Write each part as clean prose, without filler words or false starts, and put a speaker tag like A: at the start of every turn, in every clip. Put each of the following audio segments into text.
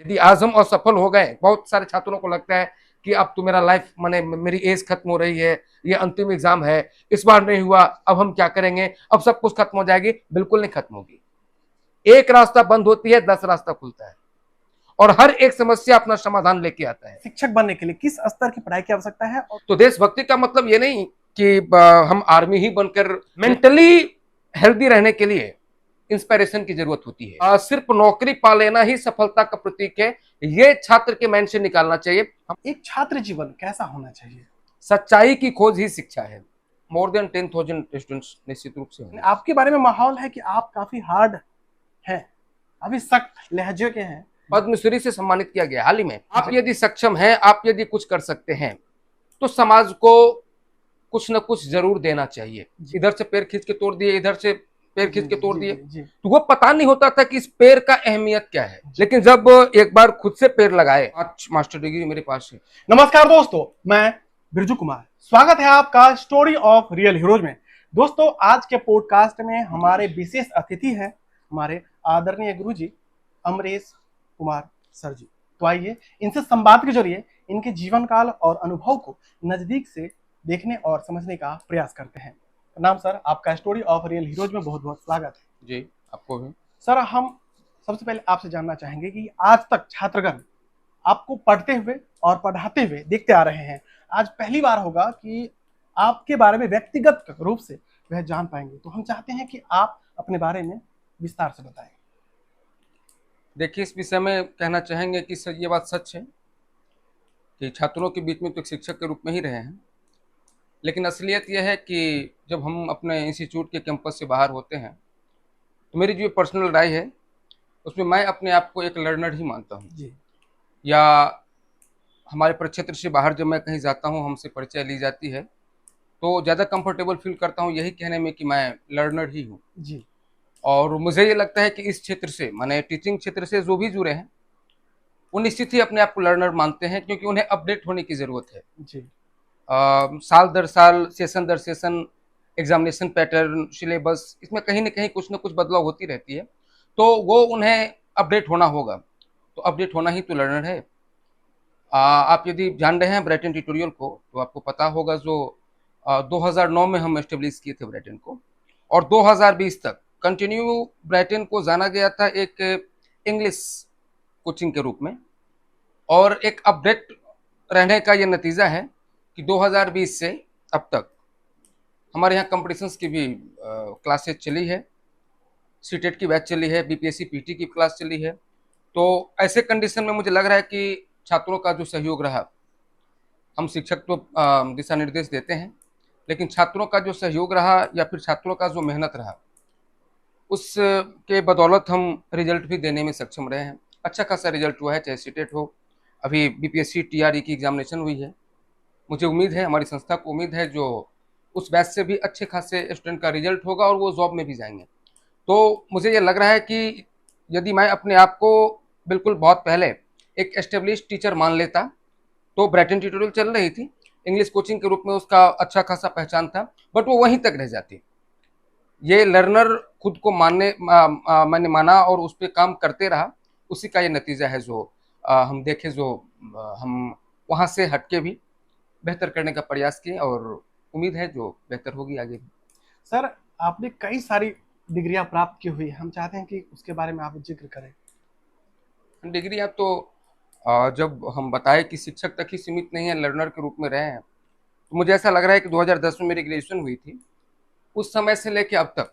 A: यदि आज हम असफल हो गए, बहुत सारे छात्रों को लगता है कि अब तो मेरा लाइफ माने मेरी एज खत्म हो रही है, ये अंतिम एग्जाम है, इस बार नहीं हुआ, अब हम क्या करेंगे, अब सब कुछ खत्म हो जाएगी। बिल्कुल नहीं खत्म होगी। एक रास्ता बंद होती है, 10 रास्ता खुलता है और हर एक समस्या अपना समाधान लेके आता है।
B: शिक्षक बनने के लिए किस स्तर की पढ़ाई की आवश्यकता है?
A: तो देशभक्ति का मतलब ये नहीं कि हम आर्मी ही बनकर, मेंटली हेल्दी रहने के लिए इंस्पिरेशन की जरूरत होती है। सिर्फ नौकरी पा लेना ही सफलता का प्रतीक है, ये छात्र के माइंड से निकालना चाहिए।
B: एक छात्र जीवन कैसा होना चाहिए?
A: सच्चाई की खोज ही शिक्षा है। मोर देन 10,000 स्टूडेंट्स निश्चित रूप से।
B: आपके बारे में माहौल है कि आप काफी हार्ड हैं, अभी सख्त लहजे के हैं।
A: पद्मश्री से सम्मानित किया गया हाल ही में। आप यदि सक्षम हैं, आप यदि कुछ कर सकते हैं, तो समाज को कुछ न कुछ जरूर देना चाहिए। इधर से पैर खींच के तोड़ दिए, इधर से पैर खींच के तोड़ दिए, तो वो पता नहीं होता था कि इस पैर का अहमियत क्या है। लेकिन जब एक बार खुद से पैर लगाए, 5 मास्टर डिग्री मेरे पास है।
B: नमस्कार दोस्तों, मैं बिरजू कुमार, स्वागत है आपका स्टोरी ऑफ रियल हीरोज में। दोस्तों, आज के पॉडकास्ट में हमारे विशेष अतिथि हैं हमारे आदरणीय गुरुजी अमरेश कुमार सर जी। तो आइए इनसे संवाद के जरिए इनके जीवन काल और अनुभव को नजदीक से देखने और समझने का प्रयास करते हैं। प्रणाम सर, आपका स्टोरी ऑफ रियल हीरोज में बहुत बहुत स्वागत है।
A: जी, आपको भी।
B: सर, हम सबसे पहले आपसे जानना चाहेंगे कि आज तक छात्रगण आपको पढ़ते हुए और पढ़ाते हुए देखते आ रहे हैं, आज पहली बार होगा कि आपके बारे में व्यक्तिगत रूप से वह जान पाएंगे। तो हम चाहते हैं कि आप अपने बारे में विस्तार से बताएं।
A: देखिए, इस विषय में कहना चाहेंगे कि सर, ये बात सच है कि छात्रों के बीच में तो एक शिक्षक के रूप में ही रहे हैं, लेकिन असलियत यह है कि जब हम अपने इंस्टीट्यूट के कैंपस से बाहर होते हैं, तो मेरी जो पर्सनल राय है उसमें मैं अपने आप को एक लर्नर ही मानता हूँ
B: जी।
A: या हमारे प्रक्षेत्र से बाहर जब मैं कहीं जाता हूँ, हमसे परिचय ली जाती है, तो ज़्यादा कंफर्टेबल फील करता हूँ यही कहने में कि मैं लर्नर ही हूँ।
B: जी।
A: और मुझे ये लगता है कि इस क्षेत्र से, माने टीचिंग क्षेत्र से जो भी जुड़े हैं, वो निश्चित ही अपने आप को लर्नर मानते हैं, क्योंकि उन्हें अपडेट होने की ज़रूरत है।
B: जी।
A: साल दर साल, सेशन दर सेशन, एग्जामिनेशन पैटर्न, सिलेबस, इसमें कहीं ना कहीं कुछ ना कुछ बदलाव होती रहती है, तो वो उन्हें अपडेट होना होगा। तो अपडेट होना ही तो लर्नर है। आप यदि जान रहे हैं ब्राइटन ट्यूटोरियल को, तो आपको पता होगा जो 2009 में हम एस्टेब्लिश किए थे ब्राइटन को, और 2020 तक कंटिन्यू ब्राइटन को जाना गया था एक इंग्लिश कोचिंग के रूप में। और एक अपडेट रहने का ये नतीजा है कि 2020 से अब तक हमारे यहाँ कंपटीशंस की भी क्लासेज चली है, सीटेट की बैच चली है, बीपीएससी पीटी की क्लास चली है। तो ऐसे कंडीशन में मुझे लग रहा है कि छात्रों का जो सहयोग रहा, हम शिक्षक तो दिशा निर्देश देते हैं, लेकिन छात्रों का जो सहयोग रहा या फिर छात्रों का जो मेहनत रहा, उसके बदौलत हम रिजल्ट भी देने में सक्षम रहे हैं। अच्छा खासा रिजल्ट हुआ है, चाहे सीटेट हो, अभी बीपीएससी टीआरई की एग्जामिनेशन हुई है। मुझे उम्मीद है, हमारी संस्था को उम्मीद है, जो उस बैच से भी अच्छे खासे स्टूडेंट का रिजल्ट होगा और वो जॉब में भी जाएंगे। तो मुझे ये लग रहा है कि यदि मैं अपने आप को बिल्कुल बहुत पहले एक एस्टेब्लिश टीचर मान लेता, तो ब्राइटन ट्यूटोरियल चल रही थी, इंग्लिश कोचिंग के रूप में उसका अच्छा खासा पहचान था, बट वो वहीं तक रह जाती। ये लर्नर खुद को मैंने माना और उस पर काम करते रहा, उसी का ये नतीजा है जो हम देखें, जो हम वहाँ से हटके भी बेहतर करने का प्रयास किए, और उम्मीद है जो बेहतर होगी आगे भी।
B: सर, आपने कई सारी डिग्रियां प्राप्त की हुई है, हम चाहते हैं कि उसके बारे में आप जिक्र करें।
A: डिग्री आप तो जब हम बताए कि शिक्षक तक ही सीमित नहीं है, लर्नर के रूप में रहे हैं, तो मुझे ऐसा लग रहा है कि 2010 में मेरी ग्रेजुएशन हुई थी, उस समय से लेके अब तक,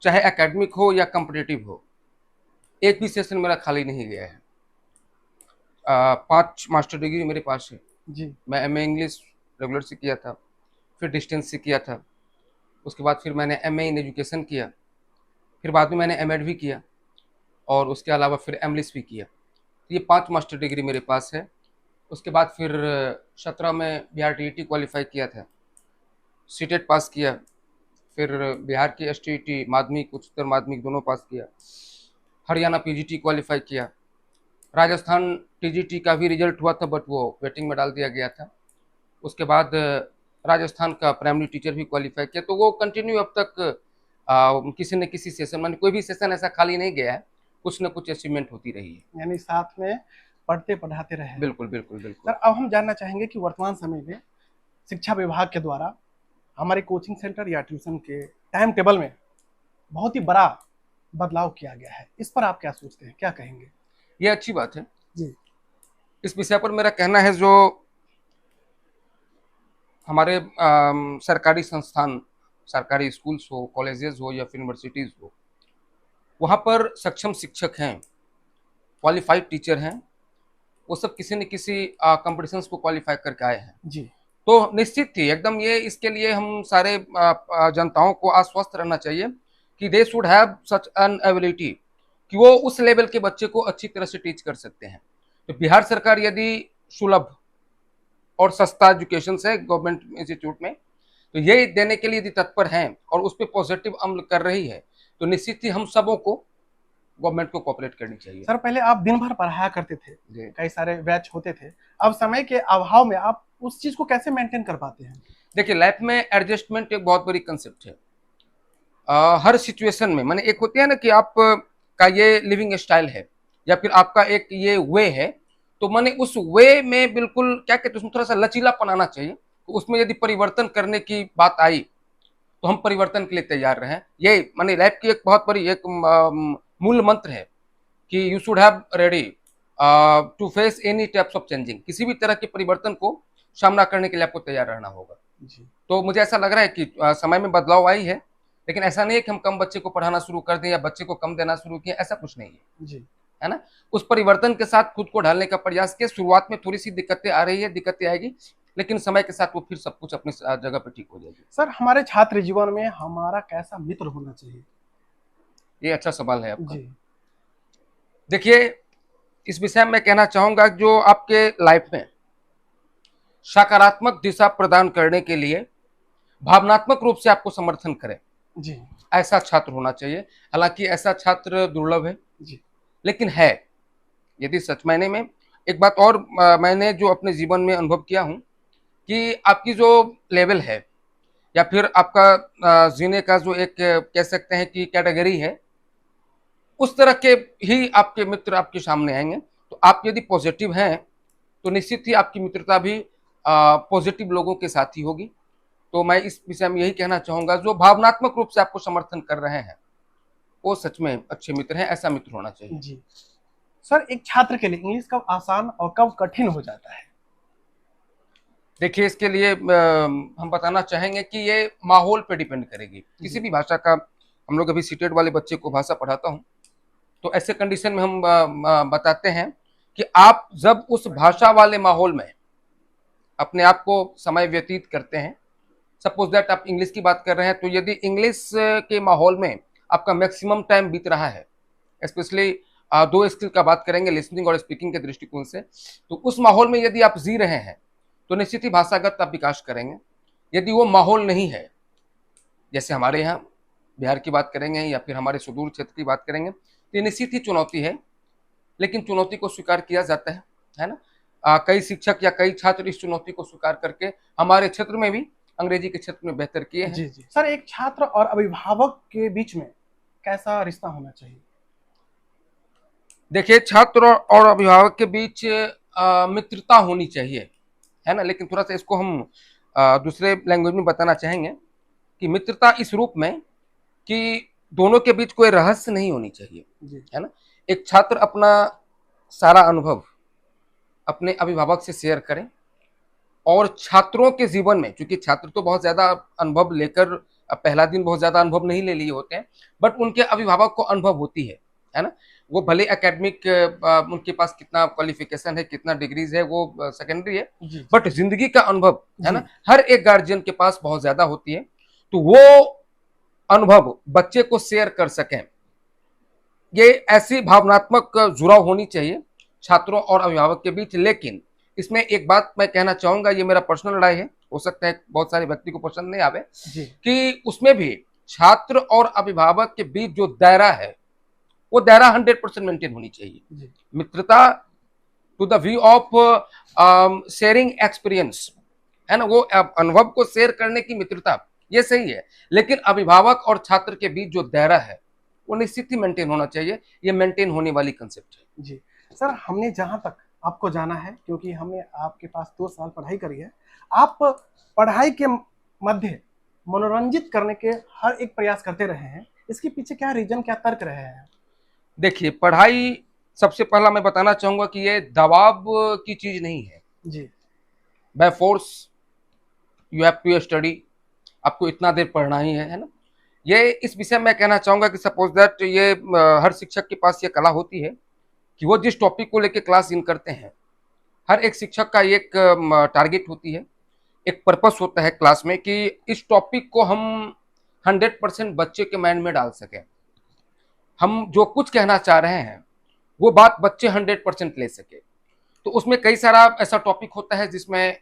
A: चाहे एकेडमिक हो या कॉम्पिटिटिव हो, एक भी सेशन मेरा खाली नहीं गया है। 5 मास्टर डिग्री मेरे पास है।
B: जी।
A: मैं एमए इंग्लिश रेगुलर से किया था, फिर डिस्टेंस से किया था, उसके बाद फिर मैंने एमए इन एजुकेशन किया, फिर बाद में मैंने एमएड भी किया, और उसके अलावा फिर एमलिस भी किया। तो ये 5 मास्टर डिग्री मेरे पास है। उसके बाद फिर 17 में बिहार टीईटी क्वालिफाई किया था, सीटेट पास किया, फिर बिहार की एसटीईटी माध्यमिक उच्चतर माध्यमिक दोनों पास किया, हरियाणा पीजीटी क्वालिफाई किया, राजस्थान टीजीटी का भी रिजल्ट हुआ था, बट वो वेटिंग में डाल दिया गया था। उसके बाद राजस्थान का प्राइमरी टीचर भी क्वालिफाई किया। तो वो कंटिन्यू अब तक किसी न किसी सेशन, मैंने कोई भी सेशन ऐसा खाली नहीं गया है, कुछ न कुछ अचीवमेंट होती रही है।
B: यानी साथ में पढ़ते पढ़ाते रहे।
A: बिल्कुल बिल्कुल बिल्कुल।
B: सर अब हम जानना चाहेंगे कि वर्तमान समय में शिक्षा विभाग के द्वारा हमारे कोचिंग सेंटर या ट्यूशन के टाइम टेबल में बहुत ही बड़ा बदलाव किया गया है, इस पर आप क्या सोचते हैं, क्या कहेंगे?
A: ये अच्छी बात है
B: जी।
A: इस विषय पर मेरा कहना है, जो हमारे सरकारी संस्थान, सरकारी स्कूल्स हो, कॉलेजेस हो या फिर यूनिवर्सिटीज हो, वहाँ पर सक्षम शिक्षक हैं, क्वालिफाइड टीचर हैं, वो सब किसी न किसी कॉम्पिटिशन्स को क्वालिफाई करके आए हैं।
B: जी।
A: तो निश्चित ही एकदम ये, इसके लिए हम सारे जनताओं को आश्वस्त रहना चाहिए कि they should have such an ability कि वो उस लेवल के बच्चे को अच्छी तरह से टीच कर सकते हैं। तो बिहार सरकार यदि सुलभ और सस्ता एजुकेशन है गवर्नमेंट इंस्टीट्यूट में, तो ये देने के लिए यदि तत्पर हैं और उस पर पॉजिटिव अमल कर रही है, तो निश्चित ही हम सबों को, गवर्नमेंट को कोऑपरेट करनी चाहिए।
B: सर पहले आप दिन भर पढ़ाया करते थे, कई सारे बैच होते थे, अब समय के अभाव में आप उस चीज को कैसे मेंटेन कर पाते हैं?
A: देखिए, लाइफ में एडजस्टमेंट एक बहुत बड़ी कंसेप्ट है। हर सिचुएशन में, माने एक होती है ना कि आप का ये लिविंग स्टाइल है या फिर आपका एक ये वे है, तो माने उस वे में बिल्कुल क्या कहते हैं, उसमें थोड़ा सा लचीलापन आना चाहिए। तो उसमें यदि परिवर्तन करने की बात आई तो हम परिवर्तन के लिए तैयार रहें। ये माने लाइफ की एक बहुत बड़ी एक मूल मंत्र है कि you should have ready to face any types of changing. किसी भी तरह के परिवर्तन को सामना करने के लिए आपको तैयार रहना होगा।
B: जी।
A: तो मुझे ऐसा लग रहा है कि समय में बदलाव आई है, लेकिन ऐसा नहीं है कि हम कम बच्चे को पढ़ाना शुरू कर दें या बच्चे को कम देना शुरू किया, ऐसा कुछ नहीं है।
B: जी।
A: है ना? उस परिवर्तन के साथ खुद को ढालने का प्रयास किया। शुरुआत में थोड़ी सी दिक्कतें आ रही है, दिक्कतें आएगी, लेकिन समय के साथ वो फिर सब कुछ अपनी जगह पे ठीक हो जाएगी।
B: सर हमारे छात्र जीवन में हमारा कैसा मित्र होना चाहिए?
A: ये अच्छा सवाल है आपका।
B: जी।
A: देखिए, इस विषय में कहना चाहूंगा, जो आपके लाइफ में सकारात्मक दिशा प्रदान करने के लिए भावनात्मक रूप से आपको समर्थन करे,
B: जी।
A: ऐसा छात्र होना चाहिए। हालांकि ऐसा छात्र दुर्लभ है,
B: जी।
A: लेकिन है। यदि सच मायने में एक बात और मैंने जो अपने जीवन में अनुभव किया हूं कि आपकी जो लेवल है या फिर आपका जीने का जो एक कह सकते हैं कि कैटेगरी है, उस तरह के ही आपके मित्र आपके सामने आएंगे। तो आप यदि पॉजिटिव हैं तो निश्चित ही आपकी मित्रता भी पॉजिटिव लोगों के साथ ही होगी। तो मैं इस विषय में यही कहना चाहूंगा, जो भावनात्मक रूप से आपको समर्थन कर रहे हैं वो सच में अच्छे मित्र हैं, ऐसा मित्र होना चाहिए।
B: जी। सर एक छात्र के लिए इंग्लिश कब आसान और कब कठिन हो जाता है?
A: देखिए, इसके लिए हम बताना चाहेंगे कि ये माहौल पे डिपेंड करेगी। किसी भी भाषा का, हम लोग अभी सीटेड वाले बच्चे को भाषा पढ़ाता हूँ, तो ऐसे कंडीशन में हम बताते हैं कि आप जब उस भाषा वाले माहौल में अपने आप को समय व्यतीत करते हैं, सपोज दैट आप इंग्लिश की बात कर रहे हैं, तो यदि इंग्लिश के माहौल में आपका मैक्सिमम टाइम बीत रहा है, स्पेशली दो स्किल का बात करेंगे, लिसनिंग और स्पीकिंग के दृष्टिकोण से, तो उस माहौल में यदि आप जी रहे हैं तो निश्चित ही भाषागत आप विकास करेंगे। यदि वो माहौल नहीं है, जैसे हमारे यहाँ बिहार की बात करेंगे या फिर हमारे सुदूर क्षेत्र की बात करेंगे, तो ये निश्चित ही चुनौती है, लेकिन चुनौती को स्वीकार किया जाता है ना? कई शिक्षक या कई छात्र इस चुनौती को स्वीकार करके हमारे क्षेत्र में भी, अंग्रेजी के क्षेत्र में बेहतर किए हैं।
B: जी जी। सर एक छात्र और अभिभावक के बीच में कैसा रिश्ता होना चाहिए?
A: देखिए, छात्र और अभिभावक के बीच मित्रता होनी चाहिए, है ना? लेकिन थोड़ा सा इसको हम दूसरे लैंग्वेज में बताना चाहेंगे कि मित्रता इस रूप में कि दोनों के बीच कोई रहस्य नहीं होनी चाहिए, है ना? एक छात्र अपना सारा अनुभव अपने अभिभावक से शेयर करें, और छात्रों के जीवन में, क्योंकि छात्र तो बहुत ज्यादा अनुभव लेकर, पहला दिन बहुत ज्यादा अनुभव नहीं ले लिए होते हैं, बट उनके अभिभावक को अनुभव होती है ना? वो भले एकेडमिक उनके पास कितना क्वालिफिकेशन है, कितना डिग्रीज है, वो सेकेंडरी है, बट जिंदगी का अनुभव, है ना, हर एक गार्जियन के पास बहुत ज्यादा होती है। तो वो अनुभव बच्चे को शेयर कर सकें, ये ऐसी भावनात्मक जुड़ाव होनी चाहिए छात्रों और अभिभावक के बीच। लेकिन इसमें एक बात मैं कहना चाहूंगा, ये मेरा पर्सनल राय है, हो सकता है बहुत सारे व्यक्ति को पसंद नहीं आवे, कि उसमें भी छात्र और अभिभावक के बीच जो दायरा है, वो दायरा 100% मेंटेन होनी चाहिए। मित्रता to the view of sharing experience, है ना, वो अनुभव को शेयर करने की मित्रता, ये सही है। लेकिन अभिभावक और छात्र के बीच जो दायरा है वो निश्चित ही मेंटेन होना चाहिए। ये मेंटेन होने वाली कंसेप्ट है।
B: जी सर, हमने जहाँ तक आपको जाना है, क्योंकि हमने आपके पास 2 साल पढ़ाई करी है, आप पढ़ाई के मध्य मनोरंजित करने के हर एक प्रयास करते रहे हैं। इसके पीछे क्या रीजन, क्या तर्क रहे हैं?
A: देखिए, पढ़ाई सबसे पहला मैं बताना चाहूंगा कि ये दबाव की चीज नहीं है।
B: जी।
A: By force you have to study, आपको इतना देर पढ़ना ही है ना। ये इस विषय में कहना चाहूंगा कि सपोज दैट ये हर शिक्षक के पास ये कला होती है कि वो जिस टॉपिक को लेकर क्लास इन करते हैं, हर एक शिक्षक का एक टारगेट होती है, एक पर्पस होता है क्लास में कि इस टॉपिक को हम 100% बच्चे के माइंड में डाल सकें। हम जो कुछ कहना चाह रहे हैं वो बात बच्चे 100% ले सके। तो उसमें कई सारा ऐसा टॉपिक होता है जिसमें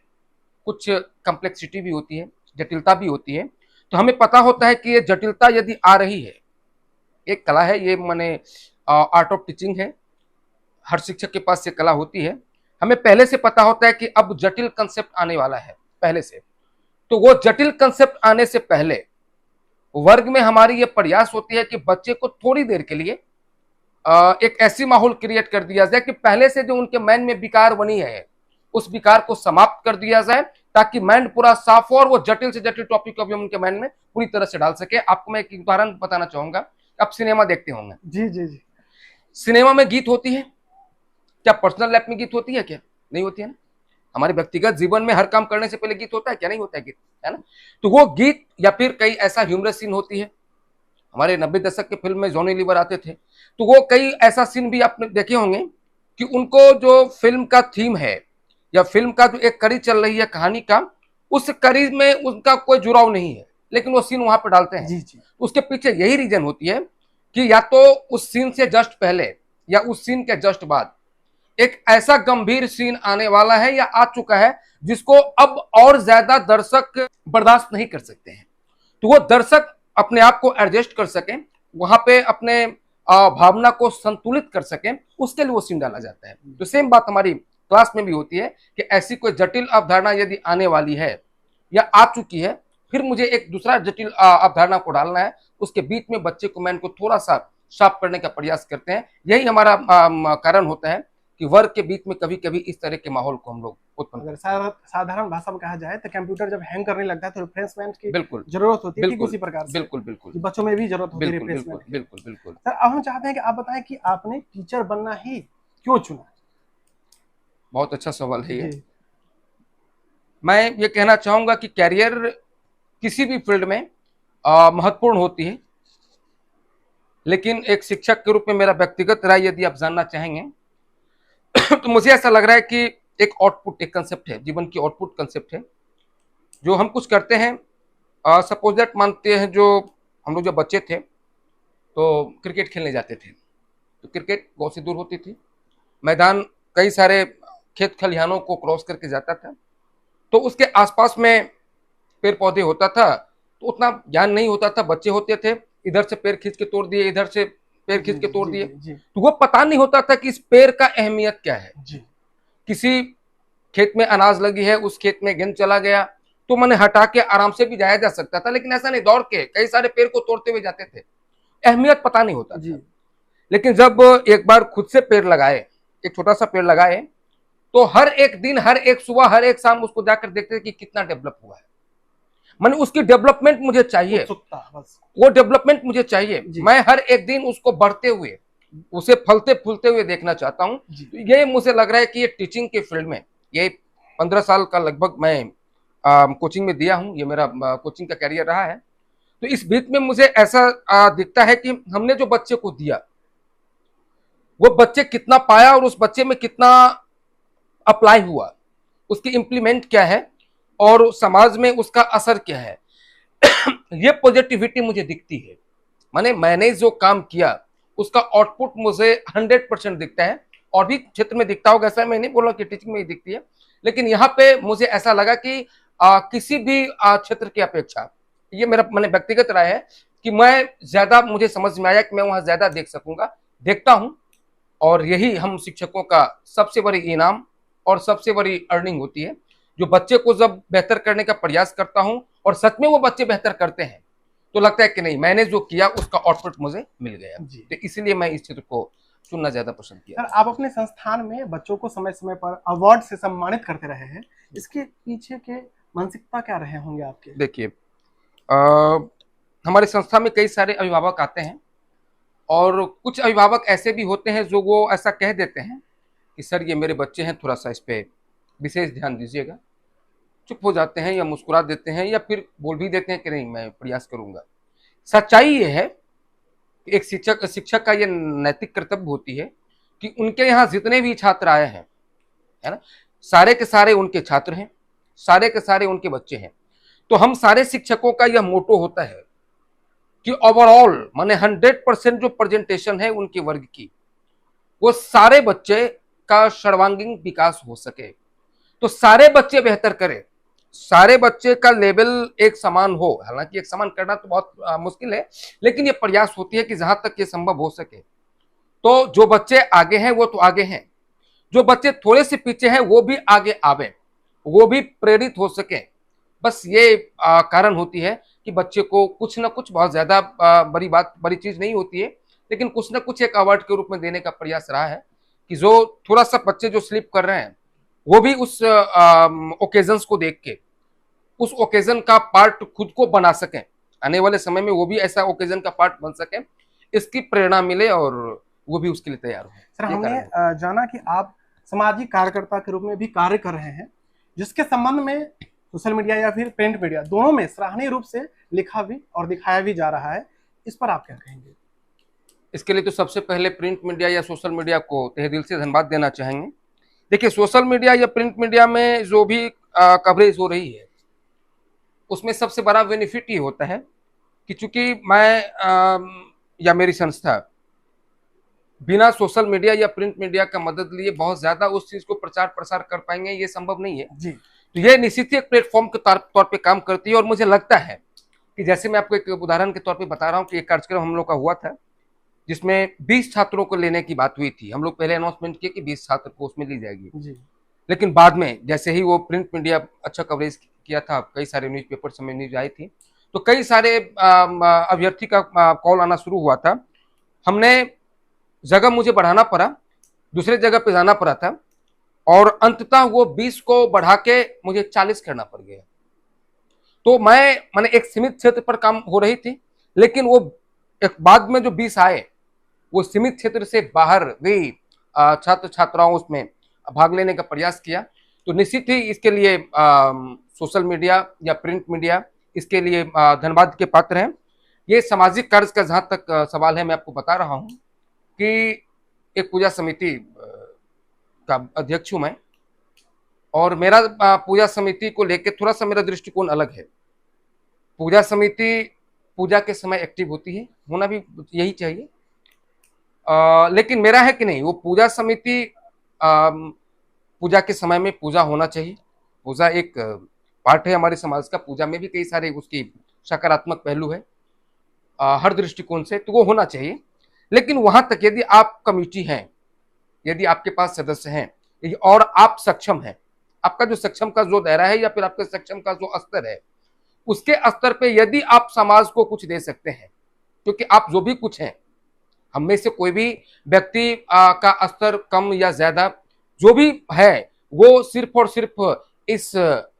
A: कुछ कम्प्लेक्सिटी भी होती है, जटिलता भी होती है। तो हमें पता होता है कि ये जटिलता यदि आ रही है, एक कला है ये, माने आर्ट ऑफ टीचिंग है, हर शिक्षक के पास ये कला होती है। हमें पहले से पता होता है कि अब जटिल कंसेप्ट आने वाला है पहले से। तो वो जटिल कंसेप्ट आने से पहले वर्ग में हमारी ये प्रयास होती है कि बच्चे को थोड़ी देर के लिए एक ऐसी माहौल क्रिएट कर दिया जाए कि पहले से जो उनके माइंड में विकार बनी है उस विकार को समाप्त कर दिया जाए, ताकि माइंड पूरा साफ हो और वो जटिल से जटिल टॉपिक को भी उनके माइंड में पूरी तरह से डाल सके। आपको मैं एक उदाहरण बताना चाहूंगा। आप सिनेमा देखते होंगे।
B: जी जी जी।
A: सिनेमा में गीत होती है, क्या पर्सनल लाइफ में गीत होती है? क्या नहीं होती है ना। हमारे व्यक्तिगत जीवन में हर काम करने से पहले गीत होता है, क्या नहीं होता है गीत, है ना। तो वो गीत या फिर कई ऐसा ह्यूमरस सीन होती है। हमारे 90 दशक के फिल्म में जॉनी लीवर आते थे, तो वो कई ऐसा सीन भी आपने देखे होंगे कि उनको जो फिल्म का थीम है या फिल्म का जो एक कड़ी चल रही है कहानी का, उस कड़ी में उनका कोई जुड़ाव नहीं है, लेकिन वो सीन वहां पर डालते हैं।
B: जी जी।
A: उसके पीछे यही रीजन होती है कि या तो उस सीन से जस्ट पहले या उस सीन के जस्ट बाद एक ऐसा गंभीर सीन आने वाला है या आ चुका है जिसको अब और ज्यादा दर्शक बर्दाश्त नहीं कर सकते हैं। तो वो दर्शक अपने आप को एडजस्ट कर सकें, वहां पे अपने भावना को संतुलित कर सकें, उसके लिए वो सीन डाला जाता है। तो सेम बात हमारी क्लास में भी होती है कि ऐसी कोई जटिल अवधारणा यदि आने वाली है या आ चुकी है, फिर मुझे एक दूसरा जटिल अवधारणा को डालना है, उसके बीच में बच्चे को माइंड को थोड़ा सा शार्प करने का प्रयास करते हैं। यही हमारा कारण होता है कि वर्ग के बीच में कभी कभी इस तरह के माहौल को हम लोग उत्पन्न।
B: अगर साधारण भाषा में कहा जाए तो कंप्यूटर जब हैंग करने लगता है तो रिफ्रेशमेंट की
A: बिल्कुल
B: जरूरत होती है, ठीक
A: बिल्कुल
B: उसी प्रकार से
A: बिल्कुल बिल्कुल
B: बच्चों में भी जरूरत होती है
A: बिल्कुल
B: रिफ्रेशमेंट
A: बिल्कुल
B: की।
A: बिल्कुल बिल्कुल।
B: सर, अब हम चाहते हैं कि आप बताएं कि आपने टीचर बनना ही क्यों चुना?
A: बहुत अच्छा सवाल है ये।
B: जी।
A: मैं ये कहना चाहूंगा कि कैरियर किसी भी फील्ड में महत्वपूर्ण होती है, लेकिन एक शिक्षक के रूप में मेरा व्यक्तिगत राय यदि आप जानना चाहेंगे तो मुझे ऐसा लग रहा है कि एक आउटपुट, एक कंसेप्ट है, जीवन की आउटपुट कंसेप्ट है। जो हम कुछ करते हैं, सपोज दैट मानते हैं, जो हम लोग जब बच्चे थे तो क्रिकेट खेलने जाते थे, तो क्रिकेट गाँव से दूर होती थी, मैदान कई सारे खेत खलिहानों को क्रॉस करके जाता था, तो उसके आसपास में पेड़ पौधे होता था, तो उतना ज्ञान नहीं होता था, बच्चे होते थे, इधर से पेड़ खींच के तोड़ दिए, इधर से पेड़ खींच के तोड़ दिए, तो वो पता नहीं होता था कि इस पेड़ का अहमियत क्या है। किसी खेत में अनाज लगी है, उस खेत में गेंद चला गया तो मैंने हटा के आराम से भी जाया जा सकता था, लेकिन ऐसा नहीं, दौड़ के कई सारे पेड़ को तोड़ते हुए जाते थे, अहमियत पता नहीं होता था। लेकिन जब एक बार खुद से पेड़ लगाए, एक छोटा सा पेड़ लगाए, तो हर एक दिन, हर एक सुबह, हर एक शाम उसको जाकर देखते थे कि कितना डेवलप हुआ है। मैंने उसकी डेवलपमेंट मुझे चाहिए, वो डेवलपमेंट मुझे चाहिए। मैं हर एक दिन उसको बढ़ते हुए, उसे फलते फूलते हुए देखना चाहता हूँ। तो ये मुझे लग रहा है कि ये टीचिंग के फील्ड में, ये 15 साल का लगभग मैं कोचिंग में दिया हूँ, ये मेरा कोचिंग का कैरियर रहा है। तो इस बीच में मुझे ऐसा दिखता है कि हमने जो बच्चे को दिया, वो बच्चे कितना पाया और उस बच्चे में कितना अप्लाई हुआ, उसकी इम्प्लीमेंट क्या है और समाज में उसका असर क्या है ये पॉजिटिविटी मुझे दिखती है। माने मैंने जो काम किया उसका आउटपुट मुझे 100% दिखता है, और भी क्षेत्र में दिखता होगा, ऐसा मैं नहीं बोल रहा कि टीचिंग में ही दिखती है, लेकिन यहाँ पे मुझे ऐसा लगा कि किसी भी क्षेत्र की अपेक्षा, ये मेरा मैंने व्यक्तिगत राय है कि मैं ज्यादा, मुझे समझ में आया कि मैं वहां ज्यादा देख सकूंगा, देखता हूं, और यही हम शिक्षकों का सबसे बड़ी इनाम और सबसे बड़ी अर्निंग होती है। जो बच्चे को जब बेहतर करने का प्रयास करता हूं और सच में वो बच्चे बेहतर करते हैं, तो लगता है कि नहीं, मैंने जो किया उसका आउटपुट मुझे मिल गया।
B: जी।
A: तो इसलिए मैं इस क्षेत्र को चुनना ज्यादा पसंद किया।
B: सर, आप अपने संस्थान में बच्चों को समय समय पर अवार्ड से सम्मानित करते रहे हैं, इसके पीछे के मानसिकता क्या रहे होंगे आपके?
A: देखिए, हमारे संस्था में कई सारे अभिभावक आते हैं, और कुछ अभिभावक ऐसे भी होते हैं जो वो ऐसा कह देते हैं कि सर ये मेरे बच्चे हैं, थोड़ा सा इस पे विशेष ध्यान दीजिएगा। चुप हो जाते हैं या मुस्कुरा देते हैं या फिर बोल भी देते हैं कि नहीं मैं प्रयास करूंगा। सच्चाई ये है कि एक शिक्षक का ये नैतिक कर्तव्य होती है कि उनके यहाँ जितने भी छात्र आए हैं, है ना, सारे के सारे उनके छात्र हैं, सारे के सारे उनके बच्चे हैं। तो हम सारे शिक्षकों का यह मोटो होता है कि ओवरऑल माने 100% जो प्रेजेंटेशन है उनके वर्ग की, वो सारे बच्चे का सर्वांगीण विकास हो सके। तो सारे बच्चे बेहतर करें, सारे बच्चे का लेवल एक समान हो। हालांकि एक समान करना तो बहुत मुश्किल है, लेकिन ये प्रयास होती है कि जहां तक ये संभव हो सके। तो जो बच्चे आगे हैं वो तो आगे हैं, जो बच्चे थोड़े से पीछे हैं वो भी आगे आवे, वो भी प्रेरित हो सके। बस ये कारण होती है कि बच्चे को कुछ ना कुछ, बहुत ज्यादा बड़ी चीज नहीं होती है, लेकिन कुछ ना कुछ एक अवार्ड के रूप में देने का प्रयास रहा है कि जो थोड़ा सा बच्चे जो स्लिप कर रहे हैं वो भी उस ओकेजन्स को देख के उस ओकेजन का पार्ट खुद को बना सकें, आने वाले समय में वो भी ऐसा ओकेजन का पार्ट बन सके, इसकी प्रेरणा मिले और वो भी उसके लिए तैयार हो।
B: सर, हमने जाना कि आप सामाजिक कार्यकर्ता के रूप में भी कार्य कर रहे हैं, जिसके संबंध में सोशल मीडिया या फिर प्रिंट मीडिया दोनों में सराहनीय रूप से लिखा भी और दिखाया भी जा रहा है, इस पर आप क्या कहेंगे?
A: इसके लिए तो सबसे पहले प्रिंट मीडिया या सोशल मीडिया को तहे दिल से धन्यवाद देना चाहेंगे। देखिए, सोशल मीडिया या प्रिंट मीडिया में जो भी कवरेज हो रही है उसमें सबसे बड़ा बेनिफिट ये होता है कि चूंकि मैं या मेरी संस्था बिना सोशल मीडिया या प्रिंट मीडिया का मदद लिए बहुत ज्यादा उस चीज को प्रचार प्रसार कर पाएंगे, ये संभव नहीं है
B: जी।
A: तो ये निश्चित ही एक प्लेटफॉर्म के तौर पे काम करती है। और मुझे लगता है कि जैसे मैं आपको एक उदाहरण के तौर पे बता रहा हूँ कि एक कार्यक्रम हम लोग का हुआ था जिसमें 20 छात्रों को लेने की बात हुई थी। हम लोग पहले अनाउंसमेंट किए कि 20 छात्र को उसमें ली जाएगी
B: जी।
A: लेकिन बाद में जैसे ही वो प्रिंट मीडिया अच्छा कवरेज किया था, कई सारे न्यूज़पेपर में न्यूज आई थी, तो कई सारे अभ्यर्थी का कॉल आना शुरू हुआ था। हमने जगह मुझे बढ़ाना पड़ा, दूसरे जगह पे जाना पड़ा था और अंततः वो 20 को बढ़ा के मुझे 40 करना पड़ गया। तो मैंने एक सीमित क्षेत्र पर काम हो रही थी, लेकिन वो एक बाद में जो 20 आए वो सीमित क्षेत्र से बाहर भी छात्र छात्राओं उसमें भाग लेने का प्रयास किया। तो निश्चित ही इसके लिए सोशल मीडिया या प्रिंट मीडिया इसके लिए धन्यवाद के पात्र हैं। ये सामाजिक कार्य का जहां तक सवाल है, मैं आपको बता रहा हूं कि एक पूजा समिति का अध्यक्ष हूं मैं, और मेरा पूजा समिति को लेकर थोड़ा सा मेरा दृष्टिकोण अलग है। पूजा समिति पूजा के समय एक्टिव होती है, होना भी यही चाहिए, लेकिन मेरा है कि नहीं, वो पूजा समिति पूजा के समय में पूजा होना चाहिए। पूजा एक पार्ट है हमारे समाज का, पूजा में भी कई सारे उसकी सकारात्मक पहलू है हर दृष्टिकोण से, तो वो होना चाहिए। लेकिन वहां तक यदि आप कमेटी हैं, यदि आपके पास सदस्य हैं और आप सक्षम हैं, आपका जो सक्षम का जो दायरा है या फिर आपके सक्षम का जो स्तर है, उसके स्तर पे यदि आप समाज को कुछ दे सकते हैं, क्योंकि आप जो भी कुछ हैं, हम में से कोई भी व्यक्ति का स्तर कम या ज्यादा जो भी है वो सिर्फ और सिर्फ इस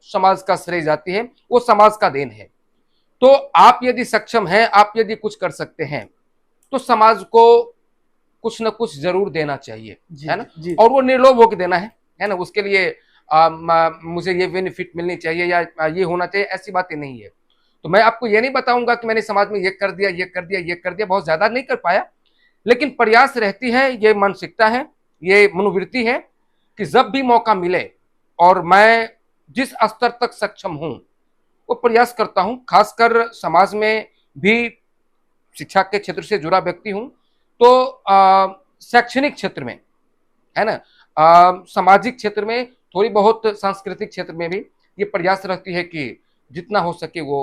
A: समाज का श्रेय जाती है, वो समाज का देन है। तो आप यदि सक्षम हैं, आप यदि कुछ कर सकते हैं, तो समाज को कुछ न कुछ जरूर देना चाहिए, है ना जी। और वो निर्लोभ होकर देना है ना। उसके लिए मुझे ये बेनिफिट मिलनी चाहिए या ये होना चाहिए, ऐसी बातें नहीं है। तो मैं आपको ये नहीं बताऊंगा कि मैंने समाज में ये कर दिया, ये कर दिया, ये कर दिया, बहुत ज्यादा नहीं कर पाया, लेकिन प्रयास रहती है, ये मानसिकता है, ये मनोवृत्ति है कि जब भी मौका मिले और मैं जिस स्तर तक सक्षम हूं वो प्रयास करता हूं। खासकर समाज में भी शिक्षा के क्षेत्र से जुड़ा व्यक्ति हूं, तो शैक्षणिक क्षेत्र में, है ना, सामाजिक क्षेत्र में, थोड़ी बहुत सांस्कृतिक क्षेत्र में भी ये प्रयास रहती है कि जितना हो सके वो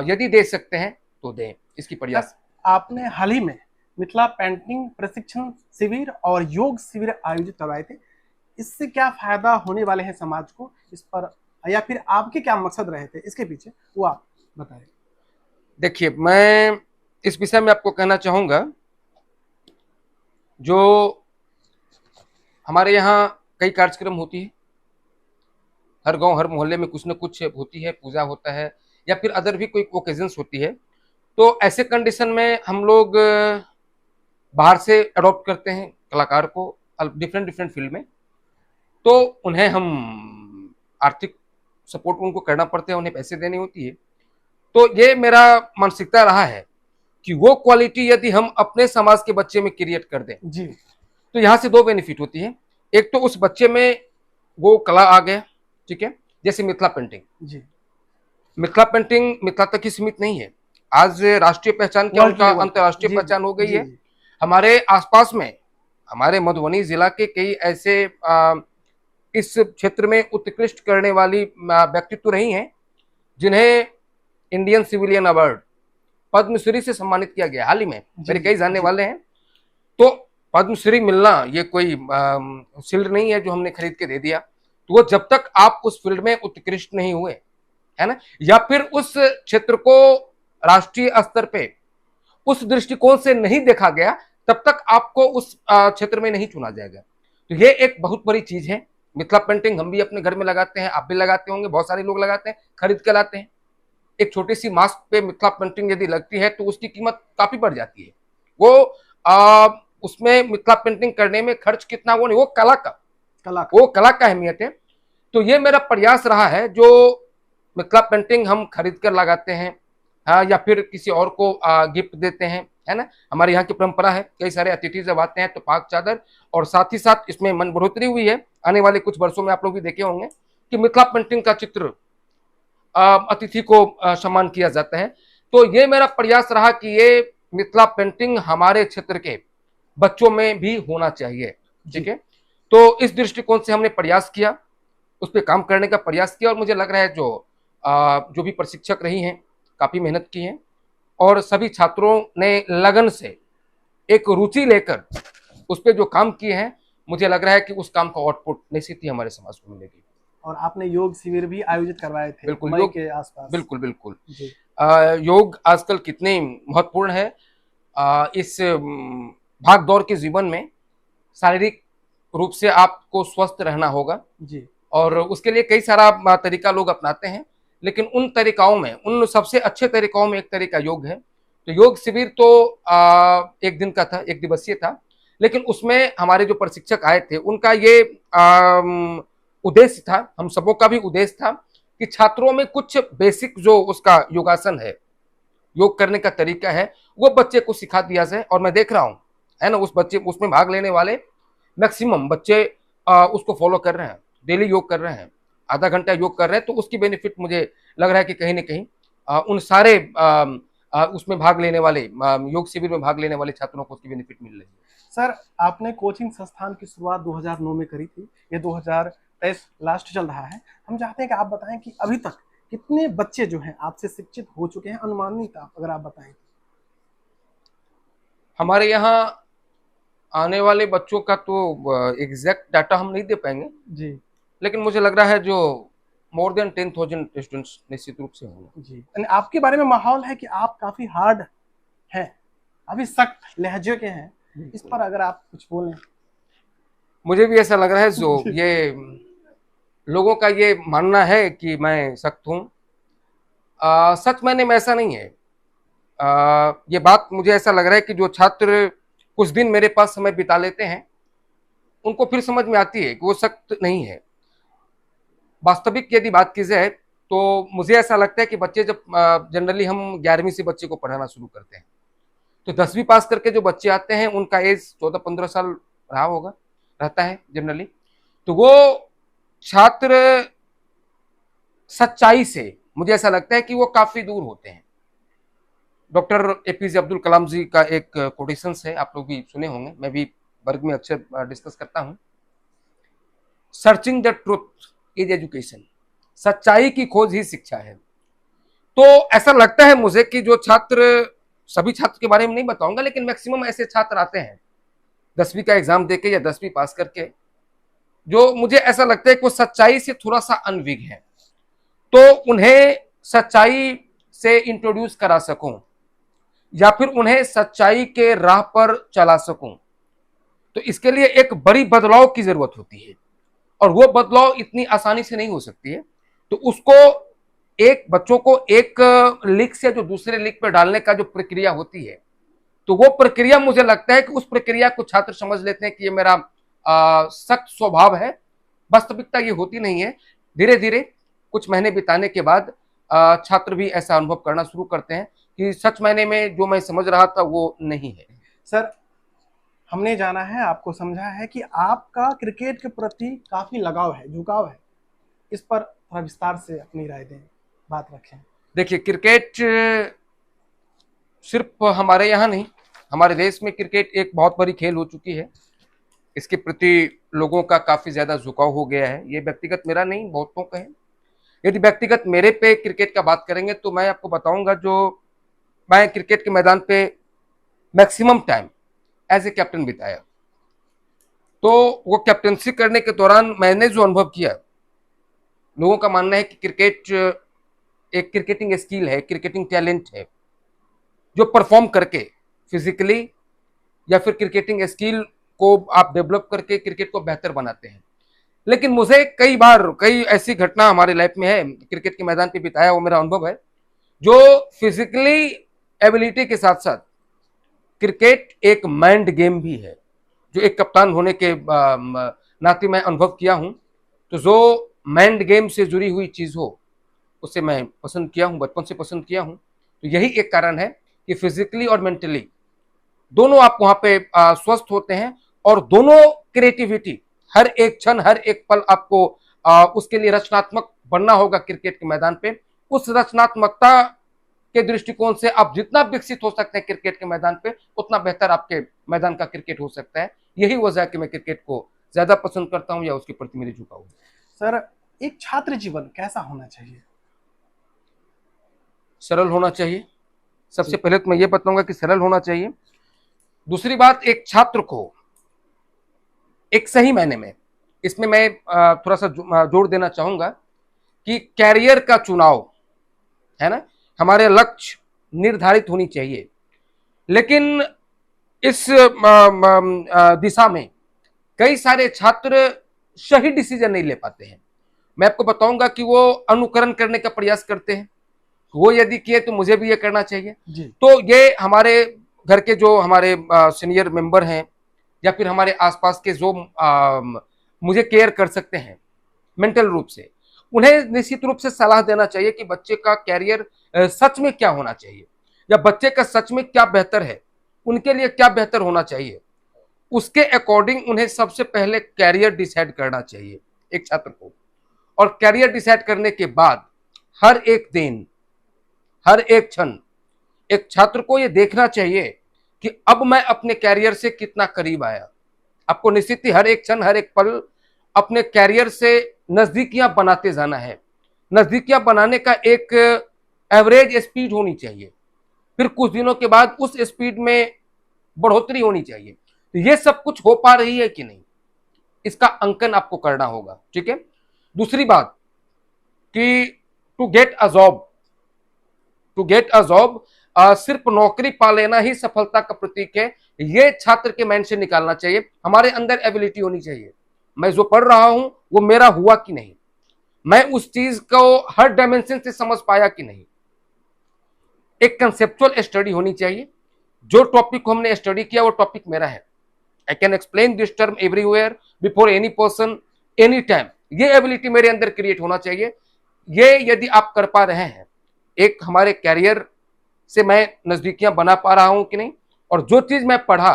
A: यदि दे सकते हैं तो दें, इसकी प्रयास।
B: आपने हाल ही में मिथिला पेंटिंग प्रशिक्षण शिविर और योग शिविर आयोजित करवाए थे, इससे क्या फायदा होने वाले हैं समाज को, इस पर या फिर आपके क्या मकसद रहे थे इसके पीछे, वो आप बताएं।
A: देखिए, मैं इस विषय में आपको कहना चाहूँगा, जो हमारे यहाँ कई कार्यक्रम होती है, हर गांव हर मोहल्ले में कुछ न कुछ होती है, पूजा होता है या फिर अदर भी कोई ओकेजन्स होती है। तो ऐसे कंडीशन में हम लोग बाहर से अडॉप्ट करते हैं कलाकार को डिफरेंट डिफरेंट फील्ड में। तो उन्हें हम आर्थिक सपोर्ट उनको करना पड़ता है, उन्हें पैसे देनी होती है। तो ये मेरा मानसिकता रहा है कि वो क्वालिटी यदि हम अपने समाज के बच्चे में क्रिएट कर दें
B: जी,
A: तो यहाँ से दो बेनिफिट होती है। एक तो उस बच्चे में वो कला आ गया, ठीक है, जैसे मिथिला पेंटिंग।
B: जी,
A: मिथिला पेंटिंग मिथिला तक ही सीमित नहीं है, आज राष्ट्रीय पहचान क्या,
B: वर्ल्ड
A: उनका
B: लेवल,
A: अंतर्राष्ट्रीय
B: जी
A: पहचान हो गई
B: जी
A: है।
B: जी,
A: हमारे आसपास में, हमारे मधुबनी जिला के कई ऐसे इस क्षेत्र में उत्कृष्ट करने वाली व्यक्तित्व रही हैं जिन्हें इंडियन सिविलियन अवार्ड पद्मश्री से सम्मानित किया गया हाल ही में।
B: जी
A: मेरे कई जानने
B: जी,
A: वाले हैं। तो पद्मश्री मिलना ये कोई शील्ड नहीं है जो हमने खरीद के दे दिया। तो वो जब तक आप उस फील्ड में उत्कृष्ट नहीं हुए, है ना, या फिर उस क्षेत्र को राष्ट्रीय स्तर पे उस दृष्टिकोण से नहीं देखा गया, तब तक आपको उस क्षेत्र में नहीं चुना जाएगा। तो ये एक बहुत बड़ी चीज है। मिथिला पेंटिंग हम भी अपने घर में लगाते हैं, आप भी लगाते होंगे, बहुत सारे लोग लगाते हैं, खरीद के लाते हैं। एक छोटी सी मास्क पे मिथिला पेंटिंग यदि लगती है तो उसकी कीमत काफी बढ़ जाती है। वो उसमें मिथिला पेंटिंग करने में खर्च कितना, वो नहीं, वो कला का, वो कला का अहमियत है। तो ये मेरा प्रयास रहा है, जो मिथिला पेंटिंग हम खरीद कर लगाते हैं, हाँ, या फिर किसी और को गिफ्ट देते हैं, है ना। हमारे यहाँ की परंपरा है, कई सारे अतिथि जब आते हैं तो पाक चादर, और साथ ही साथ इसमें मन बढ़ोतरी हुई है आने वाले कुछ वर्षों में, आप लोग भी देखे होंगे कि मिथिला पेंटिंग का चित्र अतिथि को सम्मान किया जाता है। तो ये मेरा प्रयास रहा कि ये मिथिला पेंटिंग हमारे क्षेत्र के बच्चों में भी होना चाहिए, ठीक है। तो इस दृष्टिकोण से हमने प्रयास किया, उस पर काम करने का प्रयास किया, और मुझे लग रहा है जो भी प्रशिक्षक रही हैं काफी मेहनत की है, और सभी छात्रों ने लगन से एक रुचि लेकर उस पर जो काम किए हैं, मुझे लग रहा है कि उस काम का आउटपुट निश्चित ही हमारे समाज को मिलेगी।
B: और आपने योग शिविर भी आयोजित करवाए थे
A: बिल्कुल,
B: मई
A: योग
B: के आसपास।
A: बिल्कुल बिल्कुल।
B: जी,
A: योग आजकल कितने महत्वपूर्ण है। इस भाग दौड़ के जीवन में शारीरिक रूप से आपको स्वस्थ रहना होगा
B: जी,
A: और उसके लिए कई सारा तरीका लोग अपनाते हैं, लेकिन उन तरीकाओं में, उन सबसे अच्छे तरीकाओं में एक तरीका योग है। तो योग शिविर तो एक दिन का था, एक दिवसीय था, लेकिन उसमें हमारे जो प्रशिक्षक आए थे उनका ये उद्देश्य था, हम सबों का भी उद्देश्य था कि छात्रों में कुछ बेसिक जो उसका योगासन है, योग करने का तरीका है, वो बच्चे को सिखा दिया जाए। और मैं देख रहा हूँ, है ना, उस बच्चे, उसमें भाग लेने वाले मैक्सिमम बच्चे उसको फॉलो कर रहे हैं, डेली योग कर रहे हैं, आधा घंटा योग कर रहे हैं। तो उसकी बेनिफिट मुझे लग रहा है कि कहीं ना कहीं उन सारे उसमें भाग लेने वाले, योग शिविर में भाग लेने वाले छात्रों को उसकी बेनिफिट मिल रही है।
B: सर, आपने कोचिंग संस्थान की शुरुआत 2009 में करी थी, ये 2023 लास्ट चल रहा है। हम चाहते हैं कि आप बताएं कि अभी तक कितने बच्चे जो हैं आपसे शिक्षित हो चुके हैं, अनुमानित आप अगर आप बताएं।
A: हमारे यहाँ आने वाले बच्चों का तो एग्जैक्ट डाटा हम नहीं दे पाएंगे
B: जी,
A: लेकिन मुझे लग रहा है जो मोर देन 10,000 स्टूडेंट्स निश्चित रूप से होंगे।
B: जी, यानी आपके बारे में माहौल है कि आप काफी हार्ड हैं, अभी सख्त लहजे के हैं, इस पर अगर आप कुछ बोलें।
A: मुझे भी ऐसा लग रहा है, जो ये लोगों का ये मानना है कि मैं सख्त हूँ, सच मायने में ऐसा नहीं है। ये बात मुझे ऐसा लग रहा है कि जो छात्र कुछ दिन मेरे पास समय बिता लेते हैं उनको फिर समझ में आती है कि वो सख्त नहीं है। वास्तविक यदि बात की जाए तो मुझे ऐसा लगता है कि बच्चे जब जनरली हम 11वीं से बच्चे को पढ़ाना शुरू करते हैं तो 10वीं पास करके जो बच्चे आते हैं उनका एज 14-15 साल रहा होगा, रहता है जनरली। तो वो छात्र सच्चाई से मुझे ऐसा लगता है कि वो काफी दूर होते हैं। डॉक्टर एपीजे अब्दुल कलाम जी का एक कोटेशन है, आप लोग भी सुने होंगे, मैं भी वर्ग में अक्सर डिस्कस करता हूं। Searching the truth is education, सच्चाई की खोज ही शिक्षा है। तो ऐसा लगता है मुझे कि जो छात्र, सभी छात्र के बारे में नहीं बताऊंगा, लेकिन मैक्सिमम ऐसे छात्र आते हैं 10वीं का एग्जाम देके या 10वीं पास करके, जो मुझे ऐसा लगता है कि वो सच्चाई से थोड़ा सा अनविज्ञ है। तो उन्हें सच्चाई से इंट्रोड्यूस करा सकूं या फिर उन्हें सच्चाई के राह पर चला सकूं, तो इसके लिए एक बड़ी बदलाव की जरूरत होती है और वो बदलाव इतनी आसानी से नहीं हो सकती है। तो उसको एक बच्चों को एक लीक से जो दूसरे लीक पर डालने का जो प्रक्रिया होती है, तो वो प्रक्रिया मुझे लगता है कि उस प्रक्रिया को छात्र समझ लेते हैं कि ये मेरा सख्त स्वभाव है। वास्तविकता ये होती नहीं है। धीरे धीरे कुछ महीने बिताने के बाद छात्र भी ऐसा अनुभव करना शुरू करते हैं कि सच मायने में जो मैं समझ रहा था वो नहीं है।
B: सर, हमने जाना है, आपको समझा है कि आपका क्रिकेट के प्रति काफी लगाव है, झुकाव है। इस पर थोड़ा विस्तार से अपनी राय दें, बात रखें।
A: देखिए, क्रिकेट सिर्फ हमारे यहाँ नहीं, हमारे देश में क्रिकेट एक बहुत बड़ी खेल हो चुकी है। इसके प्रति लोगों का काफी ज्यादा झुकाव हो गया है। ये व्यक्तिगत मेरा नहीं, बहुतों का है। यदि व्यक्तिगत मेरे पे क्रिकेट का बात करेंगे तो मैं आपको बताऊंगा, जो मैं क्रिकेट के मैदान पे maximum time as a captain बिताया, तो वो कैप्टनसी करने के दौरान मैंने जो अनुभव किया, लोगों का मानना है कि क्रिकेट एक क्रिकेटिंग स्किल है, क्रिकेटिंग टैलेंट है, जो परफॉर्म करके फिजिकली या फिर क्रिकेटिंग स्किल को आप डेवलप करके क्रिकेट को बेहतर बनाते हैं। लेकिन मुझे कई बार कई ऐसी घटना हमारे लाइफ में है, क्रिकेट के मैदान पे बिताया वो मेरा अनुभव है, जो फिजिकली एबिलिटी के साथ साथ क्रिकेट एक माइंड गेम भी है, जो एक कप्तान होने के नाते मैं अनुभव किया हूं। तो जो माइंड गेम से जुड़ी हुई चीज हो उसे मैं पसंद किया हूं, बचपन से पसंद किया हूं। तो यही एक कारण है कि फिजिकली और मेंटली दोनों आप वहां पे स्वस्थ होते हैं और दोनों क्रिएटिविटी, हर एक क्षण हर एक पल आपको उसके लिए रचनात्मक बनना होगा क्रिकेट के मैदान पे। उस रचनात्मकता के दृष्टिकोण से आप जितना विकसित हो सकते हैं क्रिकेट के मैदान पे, उतना बेहतर आपके मैदान का क्रिकेट हो सकता है। यही वजह है कि मैं क्रिकेट को ज्यादा पसंद करता हूं या उसके प्रति मेरी झुकाव है।
B: सर, एक छात्र जीवन कैसा होना चाहिए?
A: सरल होना चाहिए। सबसे पहले तो मैं ये बताऊंगा कि सरल होना चाहिए। दूसरी बात, एक छात्र को एक सही मायने में, इसमें मैं थोड़ा सा जोड़ देना चाहूंगा कि कैरियर का चुनाव है ना, हमारे लक्ष्य निर्धारित होनी चाहिए। लेकिन इस दिशा में कई सारे छात्र सही डिसीजन नहीं ले पाते हैं। मैं आपको बताऊंगा कि वो अनुकरण करने का प्रयास करते हैं, वो यदि किए तो मुझे भी ये करना चाहिए
B: जी।
A: तो ये हमारे घर के जो हमारे सीनियर मेंबर हैं या फिर हमारे आसपास के जो मुझे केयर कर सकते हैं मेंटल रूप से, उन्हें निश्चित रूप से सलाह देना चाहिए कि बच्चे का कैरियर सच में क्या होना चाहिए या बच्चे का सच में क्या बेहतर है, उनके लिए क्या बेहतर होना चाहिए। उसके अकॉर्डिंग उन्हें सबसे पहले कैरियर डिसाइड करना चाहिए एक छात्र को। और कैरियर डिसाइड करने के बाद हर एक दिन हर एक क्षण एक छात्र को यह देखना चाहिए कि अब मैं अपने कैरियर से कितना करीब आया। आपको निश्चित ही हर एक क्षण हर एक पल अपने कैरियर से नजदीकियां बनाते जाना है। नजदीकियां बनाने का एक एवरेज स्पीड होनी चाहिए, फिर कुछ दिनों के बाद उस स्पीड में बढ़ोतरी होनी चाहिए। तो ये सब कुछ हो पा रही है कि नहीं, इसका अंकन आपको करना होगा। ठीक है। दूसरी बात कि टू गेट अ जॉब सिर्फ नौकरी पा लेना ही सफलता का प्रतीक है, ये छात्र के माइंड से निकालना चाहिए। हमारे अंदर एबिलिटी होनी चाहिए, मैं जो पढ़ रहा हूं वो मेरा हुआ कि नहीं, मैं उस चीज को हर डायमेंशन से समझ पाया कि नहीं। एक कंसेप्चुअल स्टडी होनी चाहिए, जो टॉपिक को हमने स्टडी किया वो टॉपिक मेरा है। I can explain this term everywhere before any person any time. ये एबिलिटी मेरे अंदर क्रिएट होना चाहिए। ये यदि आप कर पा रहे हैं, एक हमारे कैरियर से मैं नजदीकियां बना पा रहा हूं कि नहीं, और जो चीज मैं पढ़ा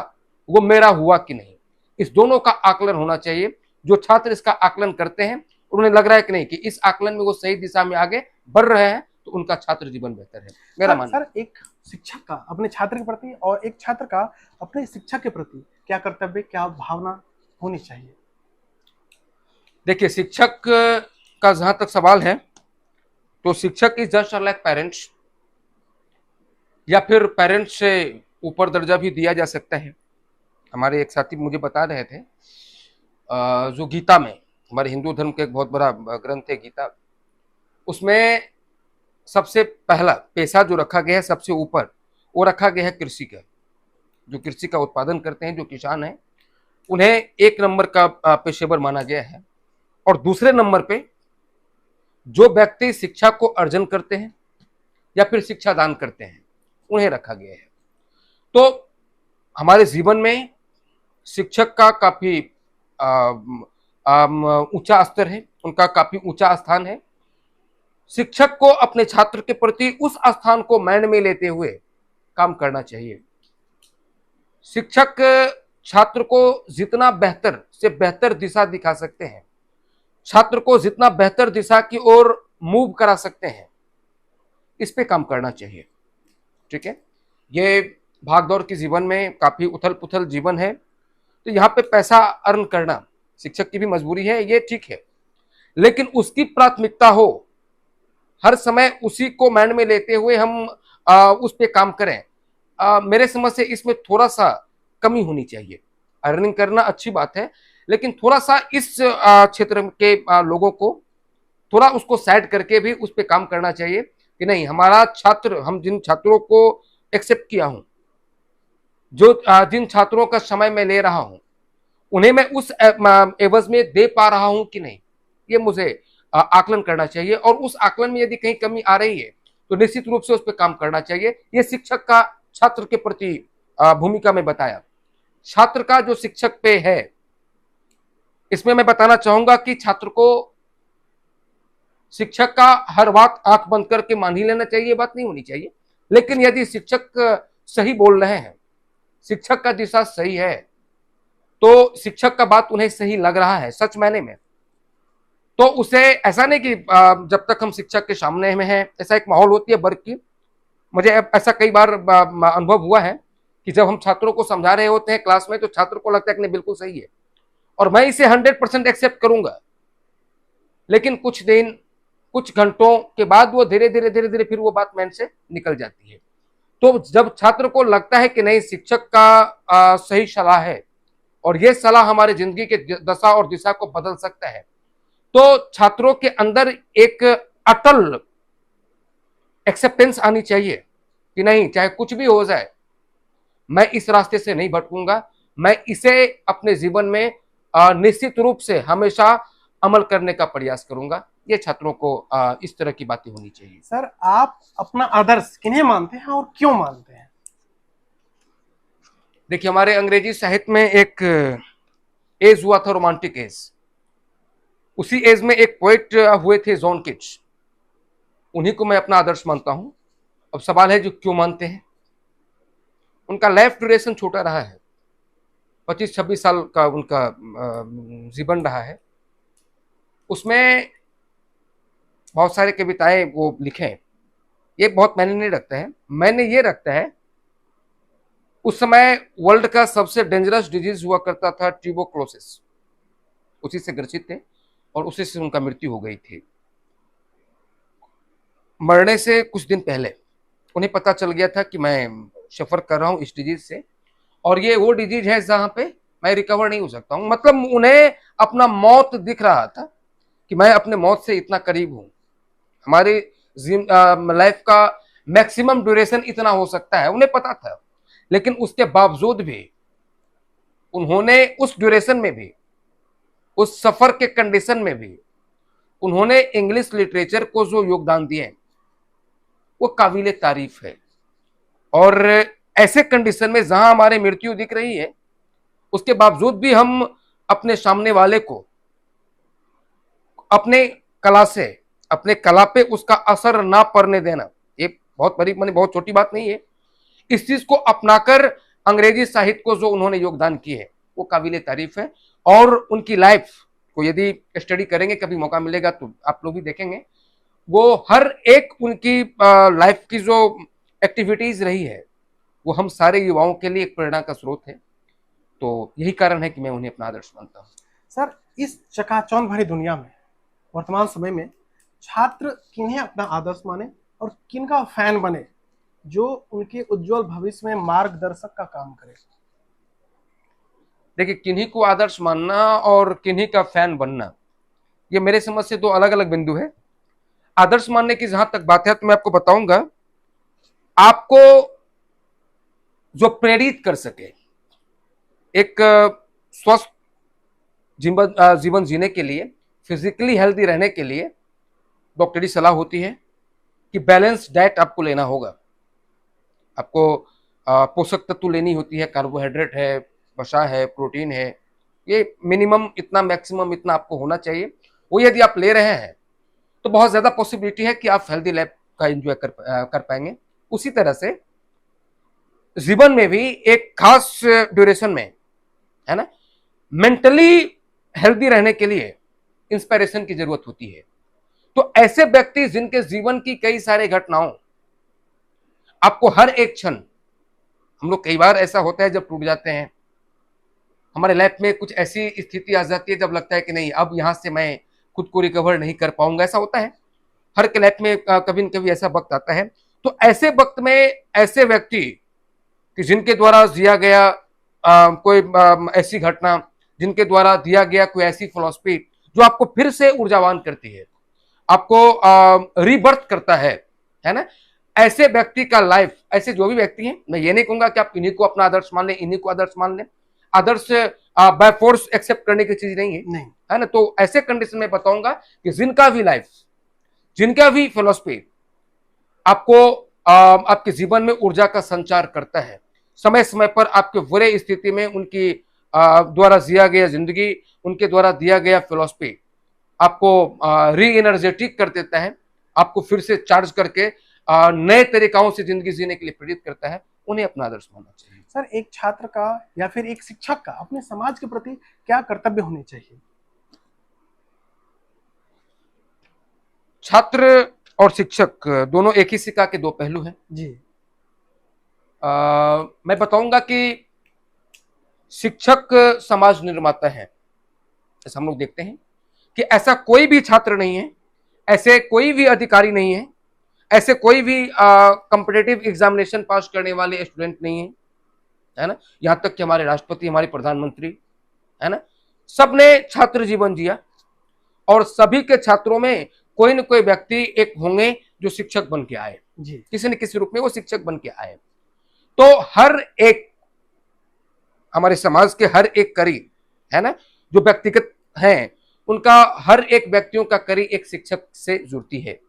A: वो मेरा हुआ कि नहीं, इस दोनों का आकलन होना चाहिए। जो छात्र इसका आकलन करते हैं, उन्हें लग रहा है कि नहीं कि इस आकलन में वो सही दिशा में आगे बढ़ रहे हैं, तो उनका छात्र जीवन बेहतर है, मेरा मानना।
B: सर, एक शिक्षक का अपने छात्र के प्रति और एक छात्र का अपने शिक्षक के प्रति क्या कर्तव्य, क्या भावना होनी चाहिए?
A: देखिए, शिक्षक का जहां तक सवाल है, तो शिक्षक इज जस्ट लाइक पेरेंट्स, या फिर पेरेंट्स से ऊपर दर्जा भी दिया जा सकता है। हमारे एक साथी मुझे बता रहे थे, जो गीता में, हमारे हिंदू धर्म का एक बहुत बड़ा ग्रंथ है गीता, उसमें सबसे पहला पेशा जो रखा गया है सबसे ऊपर, वो रखा गया है कृषि का। जो कृषि का उत्पादन करते हैं, जो किसान हैं, उन्हें एक नंबर का पेशेवर माना गया है। और दूसरे नंबर पे जो व्यक्ति शिक्षा को अर्जन करते हैं या फिर शिक्षा दान करते हैं, उन्हें रखा गया है। तो हमारे जीवन में शिक्षक का काफी ऊंचा स्तर है, उनका काफी ऊंचा स्थान है। शिक्षक को अपने छात्र के प्रति उस स्थान को मायने में लेते हुए काम करना चाहिए। शिक्षक छात्र को जितना बेहतर से बेहतर दिशा दिखा सकते हैं, छात्र को जितना बेहतर दिशा की ओर मूव करा सकते हैं, इस पे काम करना चाहिए। ठीक है, ये भागदौड़ के जीवन में काफी उथल पुथल जीवन है, तो यहाँ पे पैसा अर्न करना शिक्षक की भी मजबूरी है, ये ठीक है, लेकिन उसकी प्राथमिकता हो, हर समय उसी को माइंड में लेते हुए हम उस पे काम करें। मेरे समझ से इसमें थोड़ा सा कमी होनी चाहिए। अर्निंग करना अच्छी बात है, लेकिन थोड़ा सा इस क्षेत्र के लोगों को थोड़ा उसको साइड करके भी उस पे काम करना चाहिए कि नहीं, हमारा छात्र, हम जिन छात्रों को एक्सेप्ट किया हूं, जो जिन छात्रों का समय मैं ले रहा हूं, उन्हें मैं उस एवज में दे पा रहा हूं कि नहीं, ये मुझे आकलन करना चाहिए। और उस आकलन में यदि कहीं कमी आ रही है तो निश्चित रूप से उस पर काम करना चाहिए। ये शिक्षक का छात्र के प्रति भूमिका में बताया। छात्र का जो शिक्षक पे है, इसमें मैं बताना चाहूंगा कि छात्र को शिक्षक का हर बात आंख बंद करके मान ही लेना चाहिए, बात नहीं होनी चाहिए। लेकिन यदि शिक्षक सही बोल रहे हैं, शिक्षक का दिशा सही है, तो शिक्षक का बात उन्हें सही लग रहा है सच मायने में, तो उसे ऐसा नहीं कि जब तक हम शिक्षक के सामने में हैं, ऐसा एक माहौल होती है वर्ग की। मुझे ऐसा कई बार अनुभव हुआ है कि जब हम छात्रों को समझा रहे होते हैं क्लास में, तो छात्र को लगता है कि नहीं बिल्कुल सही है और मैं इसे 100% एक्सेप्ट करूंगा, लेकिन कुछ दिन, कुछ घंटों के बाद वो धीरे धीरे फिर वो बात माइंड से निकल जाती है। तो जब छात्र को लगता है कि नहीं, शिक्षक का सही सलाह है और ये सलाह हमारे जिंदगी के दशा और दिशा को बदल सकता है, तो छात्रों के अंदर एक अटल एक्सेप्टेंस आनी चाहिए कि नहीं, चाहे कुछ भी हो जाए, मैं इस रास्ते से नहीं भटकूंगा, मैं इसे अपने जीवन में निश्चित रूप से हमेशा अमल करने का प्रयास करूंगा। ये छात्रों को इस तरह की बातें होनी चाहिए।
B: सर, आप अपना आदर्श किन्हें मानते हैं और क्यों मानते हैं?
A: देखिए, हमारे अंग्रेजी साहित्य में एक एज हुआ था, रोमांटिक एज। उसी एज में एक पोएट हुए थे, जॉन किट्स, उन्हीं को मैं अपना आदर्श मानता हूं। अब सवाल है जो क्यों मानते हैं। उनका लाइफ ड्यूरेशन छोटा रहा है, 25-26 साल का उनका जीवन रहा है। उसमें बहुत सारे कविताएं वो लिखे, ये बहुत मायने नहीं रखता है। मैंने ये रखता है, उस समय वर्ल्ड का सबसे डेंजरस डिजीज हुआ करता था ट्यूबरक्लोसिस, उसी से ग्रसित थे और उसी से उनका मृत्यु हो गई थी। मरने से कुछ दिन पहले उन्हें पता चल गया था कि मैं सफर कर रहा हूं इस डिजीज से, और ये वो डिजीज है जहां पे मैं रिकवर नहीं हो सकता हूं। मतलब उन्हें अपना मौत दिख रहा था कि मैं अपने मौत से इतना करीब हूं। हमारी लाइफ का मैक्सिमम ड्यूरेशन इतना हो सकता है, उन्हें पता था। लेकिन उसके बावजूद भी उन्होंने उस ड्यूरेशन में भी, उस सफर के कंडीशन में भी, उन्होंने इंग्लिश लिटरेचर को जो योगदान दिए वो काबिले तारीफ है। और ऐसे कंडीशन में जहां हमारे मृत्यु दिख रही है, उसके बावजूद भी हम अपने सामने वाले को अपने कला से, अपने कला पे उसका असर ना पड़ने देना, ये बहुत बड़ी, मानी बहुत छोटी बात नहीं है। इस चीज को अपनाकर अंग्रेजी साहित्य को जो उन्होंने योगदान किए है वो काबिले तारीफ है। और उनकी लाइफ को यदि स्टडी करेंगे, कभी मौका मिलेगा तो आप लोग भी देखेंगे, वो हर एक उनकी लाइफ की जो एक्टिविटीज रही है वो हम सारे युवाओं के लिए एक प्रेरणा का स्रोत है। तो यही कारण है कि मैं उन्हें अपना आदर्श मानता हूँ।
B: सर, इस चकाचौंध भरी दुनिया में, वर्तमान समय में, छात्र किन्हें अपना आदर्श माने और किनका फैन बने जो उनके उज्जवल भविष्य में मार्गदर्शक का काम करे?
A: देखिए, किन्हीं को आदर्श मानना और किन्हीं का फैन बनना, ये मेरे समझ से दो अलग अलग बिंदु है। आदर्श मानने की जहां तक बात है तो मैं आपको बताऊंगा, आपको जो प्रेरित कर सके एक स्वस्थ जीवन जीने के लिए, फिजिकली हेल्दी रहने के लिए डॉक्टरी सलाह होती है कि बैलेंस डाइट आपको लेना होगा। आपको पोषक तत्व लेनी होती है, कार्बोहाइड्रेट है, वसा है, प्रोटीन है, ये मिनिमम इतना, मैक्सिमम इतना आपको होना चाहिए। वो यदि आप ले रहे हैं तो बहुत ज्यादा पॉसिबिलिटी है कि आप हेल्दी लाइफ का एंजॉय कर पाएंगे। उसी तरह से जीवन में भी एक खास ड्यूरेशन में, है ना, मेंटली हेल्दी रहने के लिए इंस्पिरेशन की जरूरत होती है। तो ऐसे व्यक्ति जिनके जीवन की कई सारे घटनाओं आपको हर एक क्षण, हम लोग कई बार ऐसा होता है जब टूट जाते हैं, हमारे लाइफ में कुछ ऐसी स्थिति आ जाती है जब लगता है कि नहीं, अब यहां से मैं खुद को रिकवर नहीं कर पाऊंगा। ऐसा होता है हर के लाइफ में, कभी न कभी ऐसा वक्त आता है। तो ऐसे वक्त में ऐसे व्यक्ति कि जिनके द्वारा दिया गया कोई ऐसी घटना, जिनके द्वारा दिया गया कोई ऐसी फिलॉसफी जो आपको फिर से ऊर्जावान करती है, आपको रीबर्थ करता है ना, ऐसे व्यक्ति का लाइफ, ऐसे जो भी व्यक्ति हैं, मैं ये नहीं कहूंगा कि आप इन्हीं को अपना आदर्श मान लें, इन्हीं को आदर्श मान लें। आदर्श बाय फोर्स एक्सेप्ट करने की चीज नहीं है,
B: नहीं
A: है ना। तो ऐसे कंडीशन में बताऊंगा कि जिनका भी लाइफ, जिनका भी फिलॉसफी आपको आपके जीवन में ऊर्जा का संचार करता है, समय समय पर आपके बुरे स्थिति में उनकी द्वारा जिया गया जिंदगी, उनके द्वारा दिया गया फिलॉसफी आपको री एनर्जेटिक कर देता है, आपको फिर से चार्ज करके नए तरीकाओं से जिंदगी जीने के लिए प्रेरित करता है, उन्हें अपना आदर्श मानना चाहिए।
B: सर, एक छात्र का या फिर एक शिक्षक का अपने समाज के प्रति क्या कर्तव्य होने चाहिए?
A: छात्र और शिक्षक दोनों एक ही सिक्का के दो पहलू हैं
B: जी।
A: मैं बताऊंगा कि शिक्षक समाज निर्माता है। जैसे हम लोग देखते हैं कि ऐसा कोई भी छात्र नहीं है, ऐसे कोई भी अधिकारी नहीं है, ऐसे कोई भी कॉम्पिटिटिव एग्जामिनेशन पास करने वाले स्टूडेंट नहीं है ना, यहां तक कि हमारे राष्ट्रपति, हमारे प्रधानमंत्री, है ना, सबने छात्र जीवन जिया और सभी के छात्रों में कोई न कोई व्यक्ति एक होंगे जो शिक्षक बन के आए
B: जी।
A: किसी न किसी रूप में वो शिक्षक बन के आए। तो हर एक हमारे समाज के हर एक करी, है ना, जो व्यक्तिगत हैं, उनका हर एक व्यक्तियों का करी एक शिक्षक से जुड़ती है।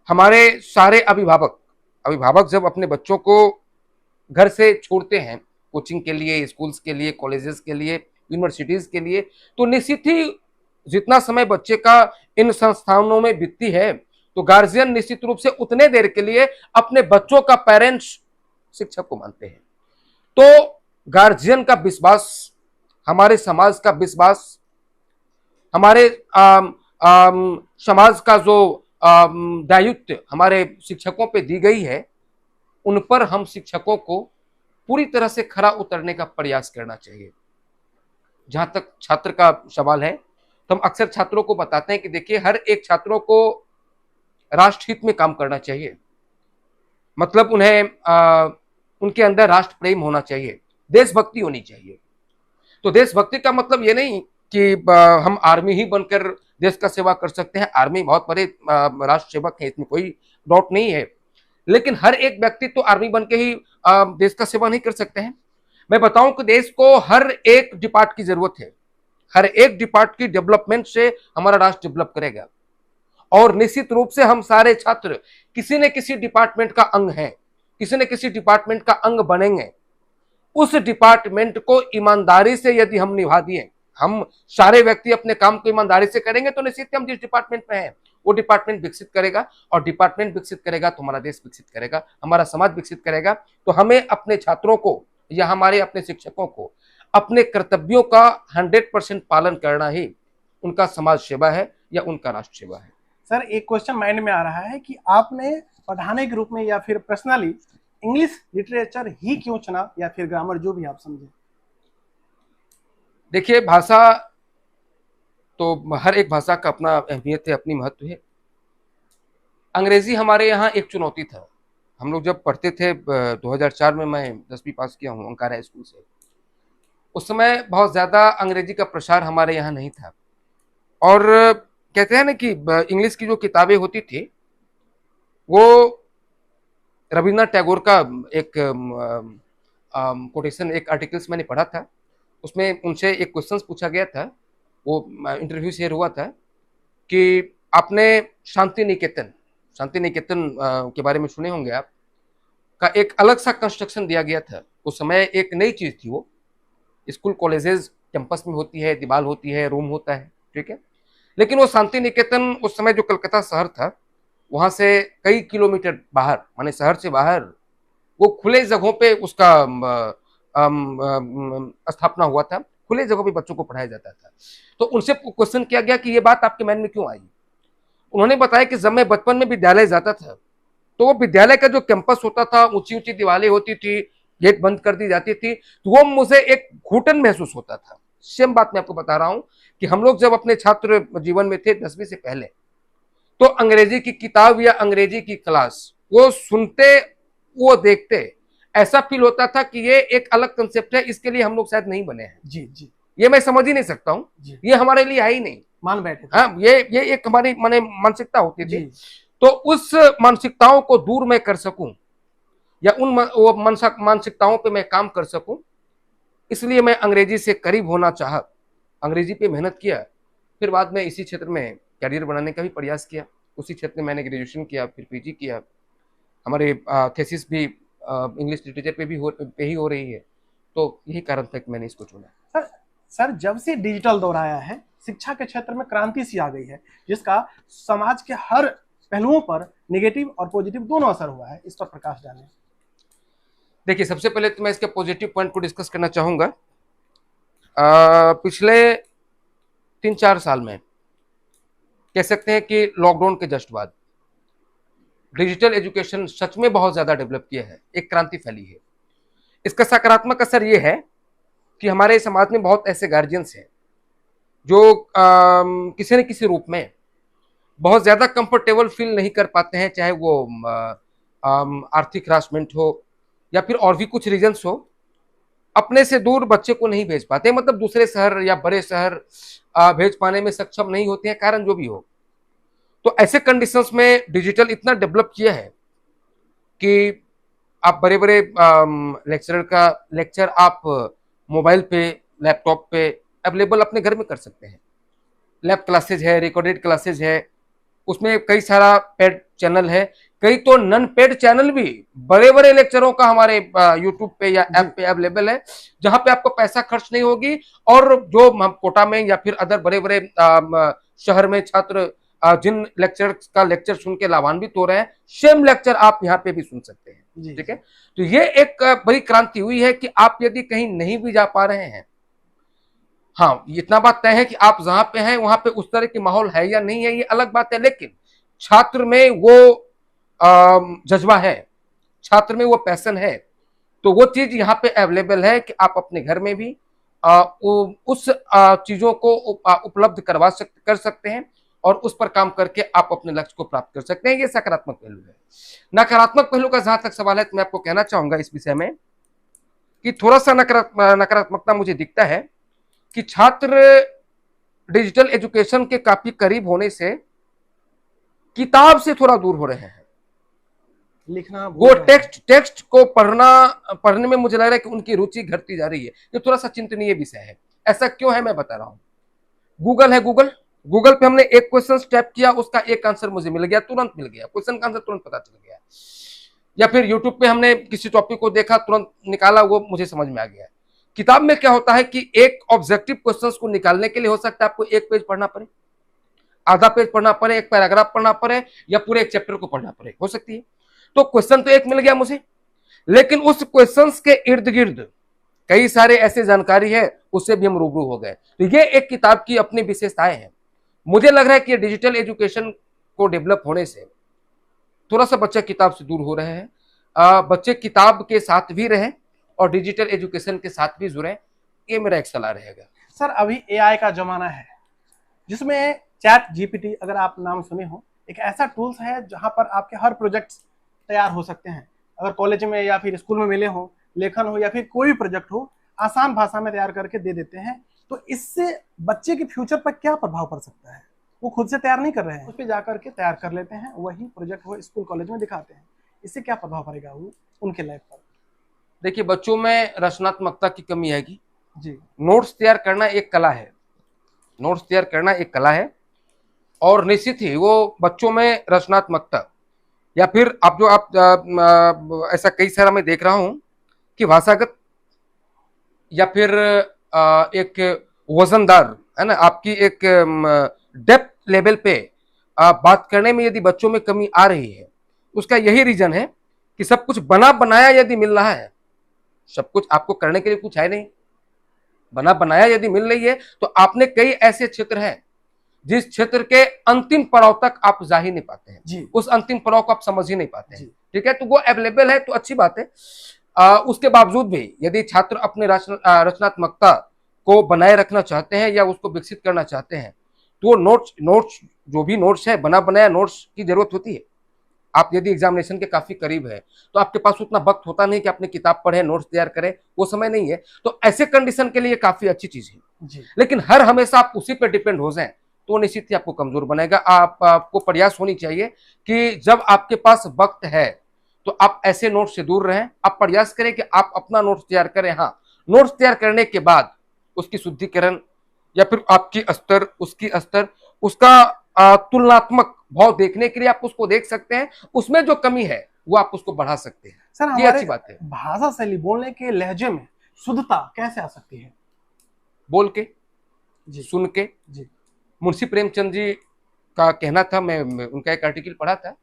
A: हमारे सारे अभिभावक जब अपने बच्चों को घर से छोड़ते हैं कोचिंग के लिए, स्कूल्स के लिए, कॉलेजेस के लिए, यूनिवर्सिटीज के लिए, तो निश्चित ही जितना समय बच्चे का इन संस्थानों में बीतती है, तो गार्जियन निश्चित रूप से उतने देर के लिए अपने बच्चों का पेरेंट्स शिक्षक को मानते हैं। तो गार्जियन का विश्वास, हमारे समाज का विश्वास, हमारे समाज का जो दायित्व हमारे शिक्षकों पे दी गई है, उन पर हम शिक्षकों को पूरी तरह से खरा उतरने का प्रयास करना चाहिए। जहां तक छात्र का सवाल है, तो हम अक्सर छात्रों को बताते हैं कि देखिए, हर एक छात्रों को राष्ट्रहित में काम करना चाहिए। मतलब उन्हें उनके अंदर राष्ट्र प्रेम होना चाहिए, देशभक्ति होनी चाहिए। तो देशभक्ति का मतलब ये नहीं कि हम आर्मी ही बनकर देश का सेवा कर सकते हैं। आर्मी बहुत बड़े राष्ट्र सेवक है, इसमें कोई डाउट नहीं है, लेकिन हर एक व्यक्ति तो आर्मी बन के ही देश का सेवा नहीं कर सकते हैं। मैं बताऊं कि देश को हर एक डिपार्ट की जरूरत है। हर एक डिपार्ट की डेवलपमेंट से हमारा राष्ट्र डेवलप करेगा, और निश्चित रूप से हम सारे छात्र किसी न किसी डिपार्टमेंट का अंग हैं, किसी न किसी डिपार्टमेंट का अंग बनेंगे। उस डिपार्टमेंट को ईमानदारी से यदि हम निभा दिए, हम सारे व्यक्ति अपने काम को ईमानदारी से करेंगे, तो निश्चित हम जिस डिपार्टमेंट में हैं वो डिपार्टमेंट विकसित करेगा, और डिपार्टमेंट विकसित करेगा तो हमारा देश विकसित करेगा, हमारा समाज विकसित करेगा। तो हमें अपने छात्रों को या हमारे अपने शिक्षकों को अपने कर्तव्यों का 100% पालन करना ही उनका समाज सेवा है या उनका राष्ट्र सेवा है।
B: सर, एक क्वेश्चन माइंड में आ रहा है कि आपने पढ़ाने के रूप में या फिर पर्सनली इंग्लिश लिटरेचर ही क्यों चुना, या फिर ग्रामर, जो भी आप समझे?
A: देखिए, भाषा तो हर एक भाषा का अपना अहमियत है, अपनी महत्व है। अंग्रेजी हमारे यहाँ एक चुनौती था। हम लोग जब पढ़ते थे 2004 में, मैं 10वीं पास किया हूँ अंकारा स्कूल से, उस समय बहुत ज़्यादा अंग्रेजी का प्रसार हमारे यहाँ नहीं था, और कहते हैं ना कि इंग्लिश की जो किताबें होती थी वो रविन्द्रनाथ टैगोर का एक कोटेशन, एक आर्टिकल्स मैंने पढ़ा था, उसमें उनसे एक क्वेश्चन पूछा गया था, वो इंटरव्यू शेयर हुआ था कि आपने शांति निकेतन, शांति निकेतन के बारे में सुने होंगे आप, का एक अलग सा कंस्ट्रक्शन दिया गया था। उस समय एक नई चीज थी वो, स्कूल कॉलेजेस कैंपस में होती है, दीवार होती है, रूम होता है, ठीक है। लेकिन वो शांति निकेतन उस समय जो कलकत्ता शहर था वहां से कई किलोमीटर बाहर, माने शहर से बाहर, वो खुले जगहों पे उसका स्थापना हुआ था, खुले जगहों पे बच्चों को पढ़ाया जाता था। तो उनसे क्वेश्चन किया गया कि ये बात आपके मन में क्यों आई। उन्होंने बताया कि जब मैं बचपन में विद्यालय जाता था तो वो विद्यालय का जो कैंपस होता था, ऊंची ऊंची दीवारें होती थी, गेट बंद कर दी जाती थी, तो वो मुझे एक घुटन महसूस होता था। सेम बात मैं आपको बता रहा हूं कि हम लोग जब अपने छात्र जीवन में थे 10वीं से पहले, तो अंग्रेजी की किताब या अंग्रेजी की क्लास वो सुनते, वो देखते, ऐसा फील होता था कि ये एक अलग कंसेप्ट है, इसके लिए हम लोग शायद नहीं बने हैं।
B: जी जी
A: ये मैं समझ ही नहीं सकता हूँ, ये हमारे लिए है ही नहीं,
B: मान बैठे थे।
A: हाँ, ये एक हमारी माने मानसिकता होती थी।
B: जी।
A: तो उस मानसिकताओं को दूर मैं कर सकूं या उन वो मानसिकताओं पे मैं काम कर सकूं, इसलिए मैं अंग्रेजी से करीब होना चाहा, अंग्रेजी पे मेहनत किया, फिर बाद में इसी क्षेत्र में करियर बनाने का भी प्रयास किया। उसी क्षेत्र में मैंने ग्रेजुएशन किया, फिर पीजी किया, हमारे थेसिस भी इंग्लिश लिटरेचर पे ही हो रही है। तो यही कारण था कि मैंने इसको चुना।
B: सर जब से डिजिटल दौर आया है, शिक्षा के क्षेत्र में क्रांति सी आ गई है, जिसका समाज के हर पहलुओं पर नेगेटिव और पॉजिटिव दोनों असर हुआ है, इस पर प्रकाश डालें।
A: देखिए, सबसे पहले तो मैं इसके पॉजिटिव पॉइंट को डिस्कस करना चाहूंगा। पिछले 3-4 साल में कह सकते हैं कि लॉकडाउन के जस्ट बाद डिजिटल एजुकेशन सच में बहुत ज्यादा डेवलप किया है, एक क्रांति फैली है। इसका सकारात्मक असर यह है कि हमारे समाज में बहुत ऐसे गार्जियंस हैं जो किसी न किसी रूप में बहुत ज्यादा कंफर्टेबल फील नहीं कर पाते हैं, चाहे वो आर्थिक हरासमेंट हो या फिर और भी कुछ रीजंस हो, अपने से दूर बच्चे को नहीं भेज पाते, मतलब दूसरे शहर या बड़े शहर भेज पाने में सक्षम नहीं होते हैं, कारण जो भी हो। तो ऐसे कंडीशंस में डिजिटल इतना डेवलप किया है कि आप बड़े बड़े लेक्चरर का लेक्चर आप मोबाइल पे, लैपटॉप पे अवेलेबल अपने घर में कर सकते हैं। लैब क्लासेज है, रिकॉर्डेड क्लासेज है, उसमें कई सारा पेड चैनल है, कई तो नन पेड चैनल भी बड़े बड़े लेक्चरों का हमारे यूट्यूब पे या ऐप पे अवेलेबल है, जहां पे आपको पैसा खर्च नहीं होगी, और जो कोटा में या फिर अदर बड़े बड़े शहर में छात्र जिन लेक्चर का लेक्चर सुन के लाभान्वित हो रहे हैं, सेम लेक्चर आप यहाँ पे भी सुन सकते हैं। ठीक है, तो ये एक बड़ी क्रांति हुई है कि आप यदि कहीं नहीं भी जा पा रहे हैं, हाँ, इतना बात तय है कि आप जहां पे हैं वहां पे उस तरह की माहौल है या नहीं है, ये अलग बात है, लेकिन छात्र में वो जज्बा है, छात्र में वो पैशन है, तो वो चीज यहाँ पे अवेलेबल है कि आप अपने घर में भी उस चीजों को उपलब्ध कर सकते हैं और उस पर काम करके आप अपने लक्ष्य को प्राप्त कर सकते हैं। ये सकारात्मक पहलू है। नकारात्मक पहलू का जहां तक सवाल है तो मैं आपको कहना चाहूंगा इस विषय में कि थोड़ा सा नकारात्मकता मुझे दिखता है कि छात्र डिजिटल एजुकेशन के काफी करीब होने से किताब से थोड़ा दूर हो रहे हैं,
B: लिखना,
A: वो टेक्स्ट को पढ़ने में मुझे लग रहा है कि उनकी रुचि घटती जा रही है। ये थोड़ा सा चिंतनीय विषय है। ऐसा क्यों है मैं बता रहा हूं। गूगल है, गूगल पे हमने एक क्वेश्चन टाइप किया, उसका एक आंसर मुझे मिल गया, तुरंत मिल गया, क्वेश्चन का आंसर तुरंत पता चल गया। या फिर यूट्यूब पे हमने किसी टॉपिक को देखा, तुरंत निकाला, वो मुझे समझ में आ गया। किताब में क्या होता है कि एक ऑब्जेक्टिव क्वेश्चंस को निकालने के लिए हो सकता है आपको एक पेज पढ़ना पड़े, आधा पेज पढ़ना पड़े, एक पैराग्राफ पढ़ना पड़े, या पूरे एक चैप्टर को पढ़ना पड़े, हो सकती है। तो क्वेश्चन तो एक मिल गया मुझे, लेकिन उस क्वेश्चंस के इर्द गिर्द कई सारे ऐसे जानकारी है, उससे भी हम रूबरू हो गए। तो ये एक किताब की अपनी विशेषताएं हैं। मुझे लग रहा है कि डिजिटल एजुकेशन को डेवलप होने से थोड़ा सा बच्चे किताब से दूर हो रहे हैं। बच्चे किताब के साथ भी रहें और डिजिटल एजुकेशन के साथ भी जुड़े, ये मेरा एक सलाह रहेगा।
B: सर अभी एआई का जमाना है, जिसमें चैट जीपीटी, अगर आप नाम सुने हो, एक ऐसा टूल्स है जहां पर आपके हर प्रोजेक्ट तैयार हो सकते हैं। अगर कॉलेज में या फिर स्कूल में मिले हो, लेखन हो या फिर कोई भी प्रोजेक्ट हो, आसान भाषा में तैयार करके दे देते हैं। तो इससे बच्चे के फ्यूचर पर क्या प्रभाव पड़ सकता है? वो खुद से तैयार नहीं कर रहे हैं, उस पर जाकर के तैयार कर लेते हैं, वही प्रोजेक्ट वो स्कूल कॉलेज में दिखाते हैं। इससे क्या प्रभाव पड़ेगा वो उनके लाइफ पर?
A: देखिए, बच्चों में रचनात्मकता की कमी आएगी।
B: जी
A: नोट्स तैयार करना एक कला है, नोट्स तैयार करना एक कला है, और निश्चित ही वो बच्चों में रचनात्मकता, या फिर आप ऐसा कई सारा मैं देख रहा हूं कि भाषागत या फिर एक वजनदार, है ना, आपकी एक डेप्थ लेवल पे बात करने में यदि बच्चों में कमी आ रही है, उसका यही रीजन है कि सब कुछ बना बनाया यदि मिल रहा है, सब कुछ आपको करने के लिए कुछ है नहीं, बना बनाया यदि मिल रही है, तो आपने कई ऐसे क्षेत्र हैं जिस क्षेत्र के अंतिम पड़ाव तक आप जा ही नहीं पाते हैं
B: जी।
A: उस अंतिम पड़ाव को आप समझ ही नहीं पाते हैं।
B: जी।
A: ठीक है, तो वो अवेलेबल है तो अच्छी बात है। उसके बावजूद भी यदि छात्र अपने रचनात्मकता को बनाए रखना चाहते हैं या उसको विकसित करना चाहते हैं, तो नोट्स जो भी नोट्स है, बना बनाया नोट्स की जरूरत होती है। आप यदि एग्जामिनेशन के काफी करीब है तो आपके पास उतना वक्त होता नहीं कि अपनी किताब पढ़े, नोट्स तैयार करें, वो समय नहीं है, तो ऐसे कंडीशन के लिए काफी अच्छी चीज है
B: जी।
A: लेकिन हर हमेशा आप उसी पर डिपेंड हो जाए तो निश्चित ही आपको कमजोर बनेगा। आपको प्रयास होनी चाहिए कि जब आपके पास वक्त है तो आप ऐसे नोट्स से दूर रहें। आप प्रयास करें कि आप अपना नोट्स तैयार करें। हाँ, नोट्स तैयार करने के बाद उसकी शुद्धिकरण या फिर आपकी स्तर, उसकी स्तर, उसका तुलनात्मक भाव देखने के लिए आप उसको देख सकते हैं, उसमें जो कमी है वो आप उसको बढ़ा सकते हैं।
B: सर,
A: ये
B: हमारे
A: अच्छी बात है।
B: भाषा शैली, बोलने के लहजे में शुद्धता कैसे आ सकती है?
A: बोल के,
B: जी।
A: सुन के।
B: जी।
A: मुंशी प्रेमचंद जी का कहना था, मैं उनका एक आर्टिकल पढ़ा था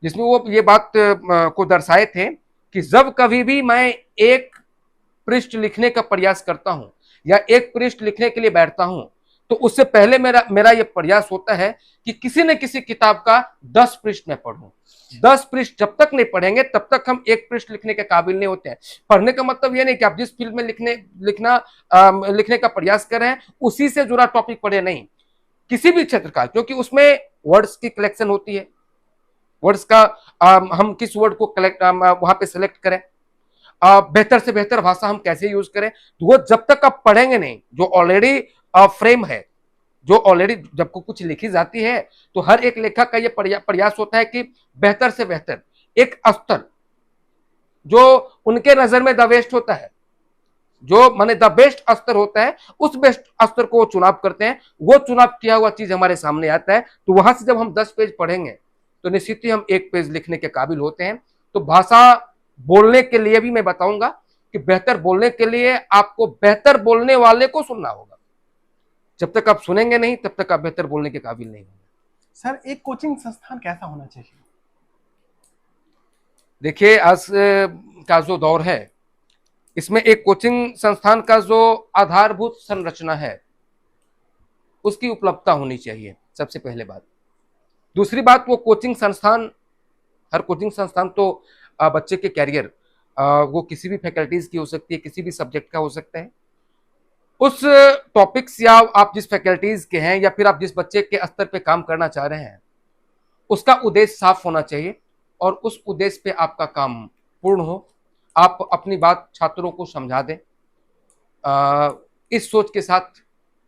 A: जिसमें वो ये बात को दर्शाए थे कि जब कभी भी मैं एक पृष्ठ लिखने का प्रयास करता हूं या एक पृष्ठ लिखने के लिए बैठता हूं, तो उससे पहले मेरा ये प्रयास होता है कि किसी न किसी किताब का 10 पृष्ठ मैं पढ़ूं। 10 पृष्ठ जब तक नहीं पढ़ेंगे तब तक हम एक पृष्ठ लिखने के काबिल नहीं होते हैं। पढ़ने का मतलब ये नहीं कि आप जिस फील्ड में लिखने का प्रयास कर रहे हैं उसी से जुड़ा टॉपिक पढ़े, नहीं, किसी भी क्षेत्र का, क्योंकि उसमें वर्ड्स की कलेक्शन होती है। वर्ड्स का हम किस वर्ड को वहां पे सेलेक्ट करें, बेहतर से बेहतर भाषा हम कैसे यूज करें, तो वो जब तक आप पढ़ेंगे नहीं, जो ऑलरेडी फ्रेम है, जो ऑलरेडी जब कुछ लिखी जाती है तो हर एक लेखक का ये प्रयास होता है कि बेहतर से बेहतर एक स्तर जो उनके नजर में द बेस्ट होता है, जो माने द बेस्ट स्तर होता है, उस बेस्ट स्तर को वो चुनाव करते हैं। वो चुनाव किया हुआ चीज हमारे सामने आता है, तो वहां से जब हम 10 पेज पढ़ेंगे तो निश्चित ही हम एक पेज लिखने के काबिल होते हैं। तो भाषा बोलने के लिए भी मैं बताऊंगा कि बेहतर बोलने के लिए आपको बेहतर बोलने वाले को सुनना होगा। जब तक आप सुनेंगे नहीं तब तक आप बेहतर बोलने के काबिल नहीं होंगे।
B: सर, एक कोचिंग संस्थान कैसा होना चाहिए?
A: देखिए, आज का जो दौर है इसमें एक कोचिंग संस्थान का जो आधारभूत संरचना है उसकी उपलब्धता होनी चाहिए, सबसे पहले बात। दूसरी बात, वो कोचिंग संस्थान, हर कोचिंग संस्थान तो बच्चे के कैरियर, वो किसी भी फैकल्टीज की हो सकती है, किसी भी सब्जेक्ट का हो सकता है। उस टॉपिक्स या आप जिस फैकल्टीज के हैं या फिर आप जिस बच्चे के स्तर पे काम करना चाह रहे हैं उसका उद्देश्य साफ होना चाहिए और उस उद्देश्य पे आपका काम पूर्ण हो। आप अपनी बात छात्रों को समझा दें। इस सोच के साथ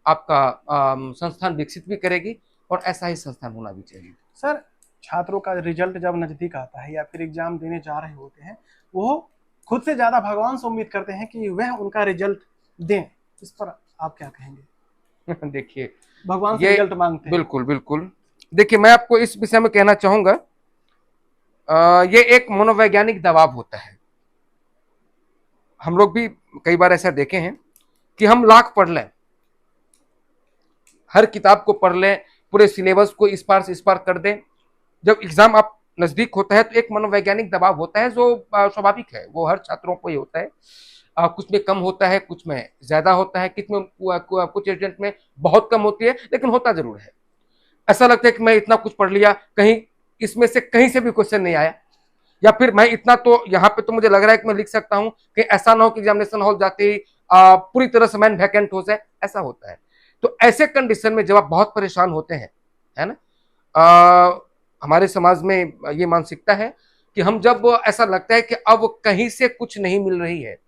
A: आपका संस्थान विकसित भी करेगी और ऐसा ही संस्थान होना भी चाहिए।
B: सर, छात्रों का रिजल्ट जब नजदीक आता है या फिर एग्जाम देने जा रहे होते हैं, वो खुद से ज्यादा भगवान से उम्मीद करते हैं कि वह उनका रिजल्ट दें। इस पर आप क्या कहेंगे?
A: देखिए,
B: भगवान से रिजल्ट मांगते हैं।
A: बिल्कुल बिल्कुल। देखिए, मैं आपको इस विषय में कहना चाहूंगा, ये एक मनोवैज्ञानिक दबाव होता है। हम लोग भी कई बार ऐसा देखे हैं कि हम लाख पढ़ लें, हर किताब को पढ़ लें, पूरे सिलेबस को इस पार से इस पार कर दें, जब एग्जाम आप नजदीक होता है तो एक मनोवैज्ञानिक दबाव होता है जो स्वाभाविक है, वो हर छात्रों को ही होता है। कुछ में कम होता है, कुछ में ज्यादा होता है, कुछ एजेंट में बहुत कम होती है, लेकिन होता जरूर है। ऐसा लगता है कि मैं इतना कुछ पढ़ लिया, कहीं इसमें से कहीं से भी क्वेश्चन नहीं आया, या फिर मैं इतना तो यहाँ पे तो मुझे लग रहा है कि मैं लिख सकता हूँ, कि ऐसा ना हो कि एग्जामिनेशन हॉल जाते ही पूरी तरह से मैन वैकेंट हो जाए, ऐसा होता है। तो ऐसे कंडीशन में जब आप बहुत परेशान होते हैं, है ना, हमारे समाज में ये मानसिकता है कि हम जब ऐसा लगता है कि अब कहीं से कुछ नहीं मिल रही है,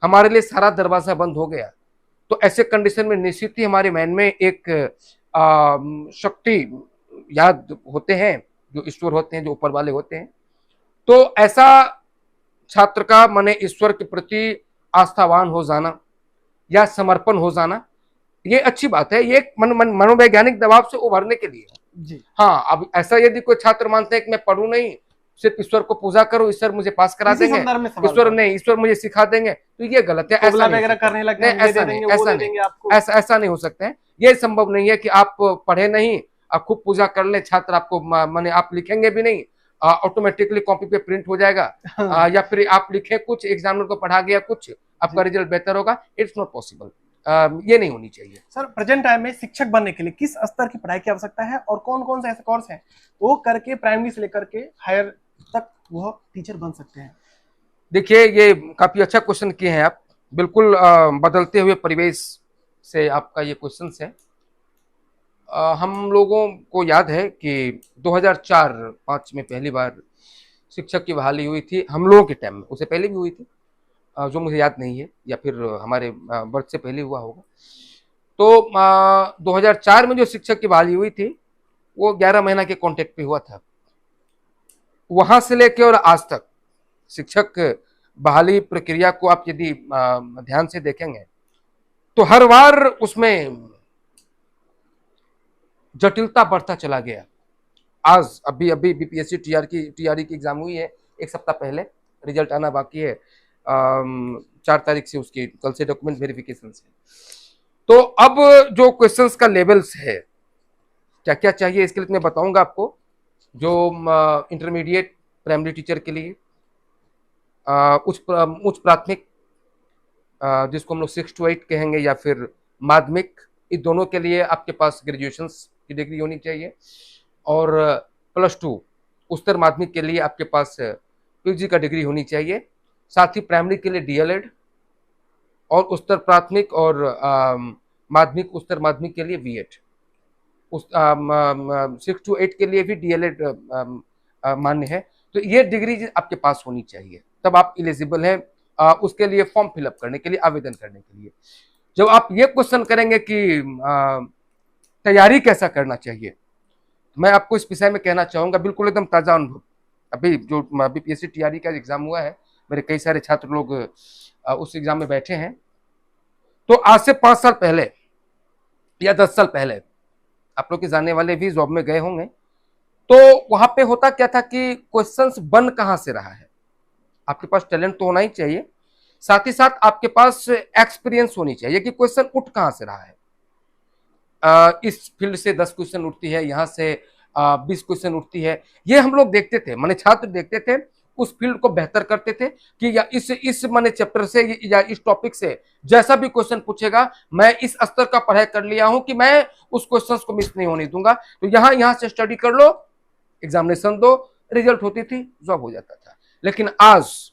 A: हमारे लिए सारा दरवाजा बंद हो गया, तो ऐसे कंडीशन में निश्चित ही हमारे माइंड में एक शक्ति याद होते हैं, जो ईश्वर होते हैं, जो ऊपर वाले होते हैं। तो ऐसा छात्र का माने ईश्वर के प्रति आस्थावान हो जाना या समर्पण हो जाना, ये अच्छी बात है। ये मनोवैज्ञानिक दबाव से उभरने के लिए
B: जी।
A: हाँ, अब ऐसा यदि कोई छात्र मानते हैं कि मैं पढ़ू नहीं, सिर्फ ईश्वर को पूजा करो, ईश्वर मुझे पास करा देंगे, ईश्वर नहीं, ईश्वर मुझे सिखा देंगे, तो ये गलत है। ऐसा
B: वगैरह करने लगे,
A: ऐसा नहीं, ऐसा नहीं हो सकता है। ये संभव नहीं है कि आप पढ़े नहीं, आप खूब पूजा कर ले, छात्र आपको माने आप लिखेंगे भी नहीं, ऑटोमेटिकली कॉपी पे प्रिंट हो जाएगा, या फिर आप लिखे कुछ, एग्जामिनर को पढ़ा गया कुछ, आपका रिजल्ट बेहतर होगा। It's not possible. ये नहीं होनी चाहिए।
B: सर, प्रेजेंट टाइम में शिक्षक बनने के लिए किस स्तर की पढ़ाई की आवश्यकता है और कौन कौन से ऐसे कोर्स हैं वो करके प्राइमरी से लेकर के हायर तक वो टीचर बन सकते हैं?
A: देखिए, ये काफी अच्छा क्वेश्चन किए हैं आप। बिल्कुल बदलते हुए परिवेश से आपका ये क्वेश्चन है। हम लोगों को याद है कि 2004-05 में पहली बार शिक्षक की बहाली हुई थी हम लोगों के टाइम में। उससे पहले भी हुई थी, जो मुझे याद नहीं है, या फिर हमारे बर्थ से पहले हुआ होगा। तो 2004 में जो शिक्षक की बहाली हुई थी वो 11 महीना के कॉन्ट्रैक्ट पे हुआ था। वहां से लेके और आज तक शिक्षक बहाली प्रक्रिया को आप यदि ध्यान से देखेंगे तो हर बार उसमें जटिलता बढ़ता चला गया। आज अभी बीपीएससी टीआरई की एग्जाम हुई है, एक सप्ताह पहले, रिजल्ट आना बाकी है 4 तारीख से, उसकी कल से डॉक्यूमेंट वेरिफिकेशन से। तो अब जो क्वेश्चंस का लेवल्स है, क्या क्या चाहिए इसके लिए मैं बताऊंगा आपको। जो इंटरमीडिएट प्राइमरी टीचर के लिए, उच्च प्राथमिक जिसको हम लोग 6 to 8 कहेंगे, या फिर माध्यमिक, इस दोनों के लिए आपके पास ग्रेजुएशन की डिग्री होनी चाहिए। और +2 उच्चतर माध्यमिक के लिए आपके पास पीजी का डिग्री होनी चाहिए। साथ ही प्राइमरी के लिए डीएलएड, और उच्चतर प्राथमिक और माध्यमिक उच्चतर माध्यमिक के लिए बीएड। 6 to 8 के लिए भी डीएलएड मान्य है। तो ये डिग्री आपके पास होनी चाहिए, तब आप एलिजिबल हैं उसके लिए फॉर्म फिलअप करने के लिए, आवेदन करने के लिए। जब आप ये क्वेश्चन करेंगे कि तैयारी कैसा करना चाहिए, मैं आपको इस विषय में कहना चाहूंगा, बिल्कुल एकदम ताजा अनुभव। अभी जो बीपीएससी टीआरई का एग्जाम हुआ है, मेरे कई सारे छात्र लोग उस एग्जाम में बैठे हैं। तो आज से 5 साल पहले या 10 साल पहले, आप लोग के जानने वाले भी जॉब में गए होंगे, तो वहां पे होता क्या था कि क्वेश्चंस बन कहां से रहा है। आपके पास टैलेंट तो होना ही चाहिए, साथ ही साथ आपके पास एक्सपीरियंस होनी चाहिए कि क्वेश्चन उठ कहां से रहा है। इस फील्ड से 10 क्वेश्चन उठती है, यहाँ से 20 क्वेश्चन उठती है, ये हम लोग देखते थे, माने छात्र देखते थे, उस फील्ड को बेहतर करते थे कि या इस माने चैप्टर से या इस टॉपिक से जैसा भी क्वेश्चन पूछेगा, मैं इस स्तर का पढ़ाई कर लिया हूं कि मैं उस क्वेश्चन को मिस नहीं होने दूंगा। तो यहाँ से स्टडी कर लो, एग्जामिनेशन दो, रिजल्ट होती थी, जॉब हो जाता था। लेकिन आज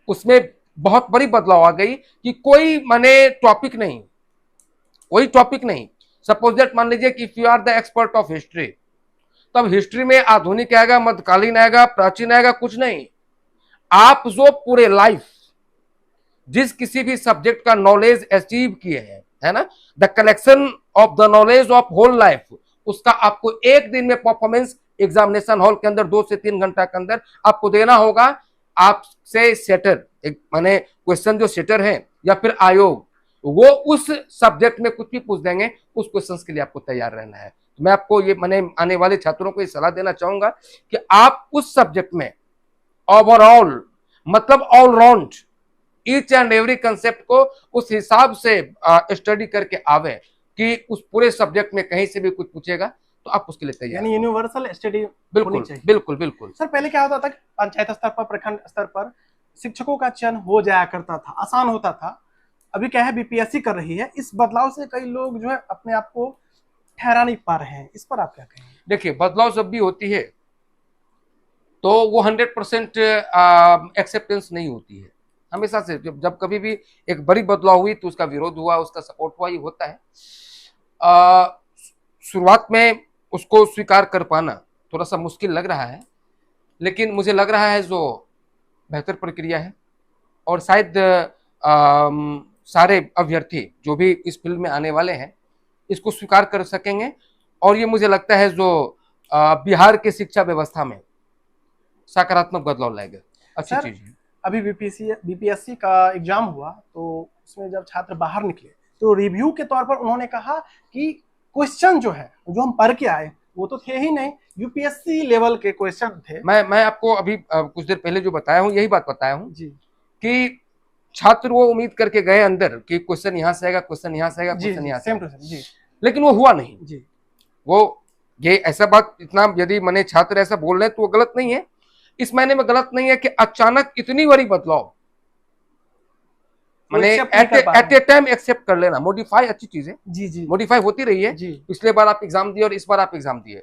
A: उसमें बहुत बड़ी बदलाव आ गई कि कोई माने टॉपिक नहीं, कोई टॉपिक नहीं। सपोज दैट, मान लीजिए कि if you are the expert of history, तब हिस्ट्री में आधुनिक आएगा, मध्यकालीन आएगा, प्राचीन आएगा, कुछ नहीं। आप जो पूरे लाइफ जिस किसी भी सब्जेक्ट का नॉलेज अचीव किए हैं, है ना, the collection of the knowledge of whole life, उसका आपको एक दिन में परफॉर्मेंस एग्जामिनेशन हॉल के अंदर 2 से 3 घंटा के अंदर आपको देना होगा। आपसे सेटर, एक माने क्वेश्चन जो सेटर है या फिर आयोग, वो उस सब्जेक्ट में कुछ भी पूछ देंगे, उस क्वेश्चन के लिए आपको तैयार रहना है। मैं आपको ये माने आने वाले छात्रों को ये सलाह देना चाहूंगा कि आप उस सब्जेक्ट में ओवरऑल, मतलब all round, each and every concept को उस हिसाब से स्टडी करके आवे कि उस पूरे सब्जेक्ट में कहीं से भी कुछ पूछेगा तो आप उसके लिए तैयार,
B: यानी यूनिवर्सल स्टडी
A: बिल्कुल बिल्कुल बिल्कुल।
B: सर, पहले क्या होता था कि पंचायत स्तर पर, प्रखंड स्तर पर शिक्षकों का चयन हो जाया करता था, आसान होता था। अभी क्या है, बीपीएससी कर रही है, इस बदलाव से कई लोग जो है अपने आप को ठहरा नहीं पा रहे हैं, इस पर आप क्या कहेंगे?
A: देखिए, बदलाव जब भी होती है तो वो 100% एक्सेप्टेंस नहीं होती है। हमेशा से जब कभी भी एक बड़ी बदलाव हुई तो उसका विरोध हुआ, उसका सपोर्ट हुआ, ये होता है। शुरुआत में उसको स्वीकार कर पाना थोड़ा सा मुश्किल लग रहा है, लेकिन मुझे लग रहा है जो बेहतर प्रक्रिया है। और शायद सारे अभ्यर्थी जो भी इस फील्ड में आने वाले हैं, इसको स्वीकार कर सकेंगे। और ये मुझे लगता है जो बिहार की शिक्षा व्यवस्था में सकारात्मक बदलाव लाएगा, अच्छी
B: सर,
A: चीज है।
B: अभी बीपीएससी का एग्जाम हुआ तो उसमें जब छात्र बाहर निकले तो रिव्यू के तौर पर उन्होंने कहा कि क्वेश्चन जो है जो हम पढ़ के आए वो तो थे ही नहीं, यूपीएससी लेवल के क्वेश्चन थे।
A: मैं आपको अभी कुछ देर पहले जो बताया हूँ, यही बात बताया हूँ
B: जी
A: कि छात्र वो उम्मीद करके गए अंदर कि क्वेश्चन यहाँ से आएगा, क्वेश्चन यहाँ से आएगा,
B: जी
A: क्वेश्चन यहाँ से
B: सेम टू
A: आएगा,
B: सेम जी
A: लेकिन वो हुआ नहीं।
B: जी
A: वो ये ऐसा बात इतना यदि मने छात्र ऐसा बोल रहे हैं तो वो गलत नहीं है, इस मायने में गलत नहीं है कि अचानक इतनी बड़ी बदलाव
B: वो
A: मैंने
B: accept नहीं कर पा
A: एट
B: रहे
A: ए टाइम एक्सेप्ट कर लेना। मॉडिफाई अच्छी चीज है,
B: हैं। जी जी
A: मॉडिफाई होती रही है।
B: जी
A: पिछले बार आप एग्जाम दिए और इस बार आप एग्जाम दिए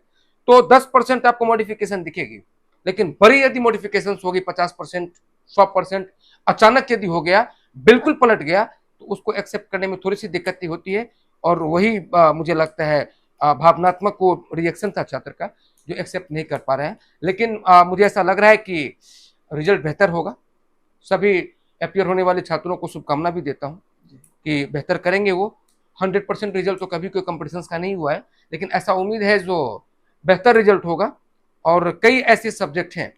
A: तो 10% आपको मॉडिफिकेशन दिखेगी, लेकिन बड़ी यदि मॉडिफिकेशन होगी 50%, 100% अचानक यदि हो गया, बिल्कुल पलट गया, तो उसको एक्सेप्ट करने में थोड़ी सी दिक्कत होती है। और वही मुझे लगता है भावनात्मक वो रिएक्शन था छात्र का जो एक्सेप्ट नहीं कर पा रहे हैं। लेकिन मुझे ऐसा लग रहा है कि रिजल्ट बेहतर होगा। सभी अपियर होने वाले छात्रों को शुभकामना भी देता हूँ कि बेहतर करेंगे वो। 100% रिजल्ट तो कभी कोई कंपटीशन का नहीं हुआ है, लेकिन ऐसा उम्मीद है जो बेहतर रिजल्ट होगा। और कई ऐसे सब्जेक्ट हैं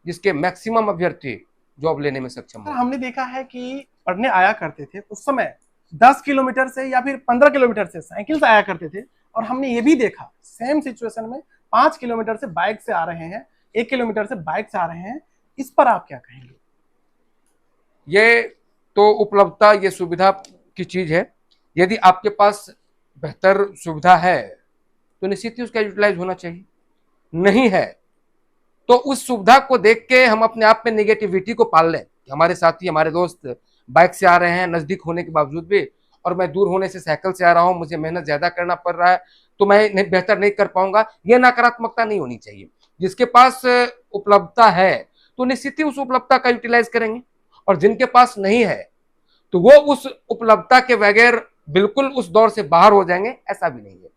A: जिसके मैक्सिमम अभ्यर्थी जॉब लेने में सक्षम
B: सर,
A: हो।
B: हमने देखा है कि पढ़ने आया करते थे उस समय 10 किलोमीटर से या फिर 15 किलोमीटर से साइकिल से आया करते थे, और हमने ये भी देखा सेम सिचुएशन में 5 किलोमीटर से बाइक से आ रहे हैं, 1 किलोमीटर से बाइक से आ रहे हैं। इस पर आप क्या कहेंगे?
A: ये तो उपलब्धता, ये सुविधा की चीज है। यदि आपके पास बेहतर सुविधा है तो निश्चित ही उसका यूटिलाइज होना चाहिए। नहीं है तो उस सुविधा को देख के हम अपने आप में नेगेटिविटी को पाल लें। हमारे साथी, हमारे दोस्त बाइक से आ रहे हैं नजदीक होने के बावजूद भी, और मैं दूर होने से साइकिल से आ रहा हूं, मुझे मेहनत ज्यादा करना पड़ रहा है तो मैं बेहतर नहीं कर पाऊंगा। यह नकारात्मकता नहीं होनी चाहिए। जिसके पास उपलब्धता है तो निश्चित ही उस उपलब्धता का यूटिलाइज करेंगे, और जिनके पास नहीं है तो वो उस उपलब्धता के बगैर बिल्कुल उस दौर से बाहर हो जाएंगे, ऐसा भी नहीं है।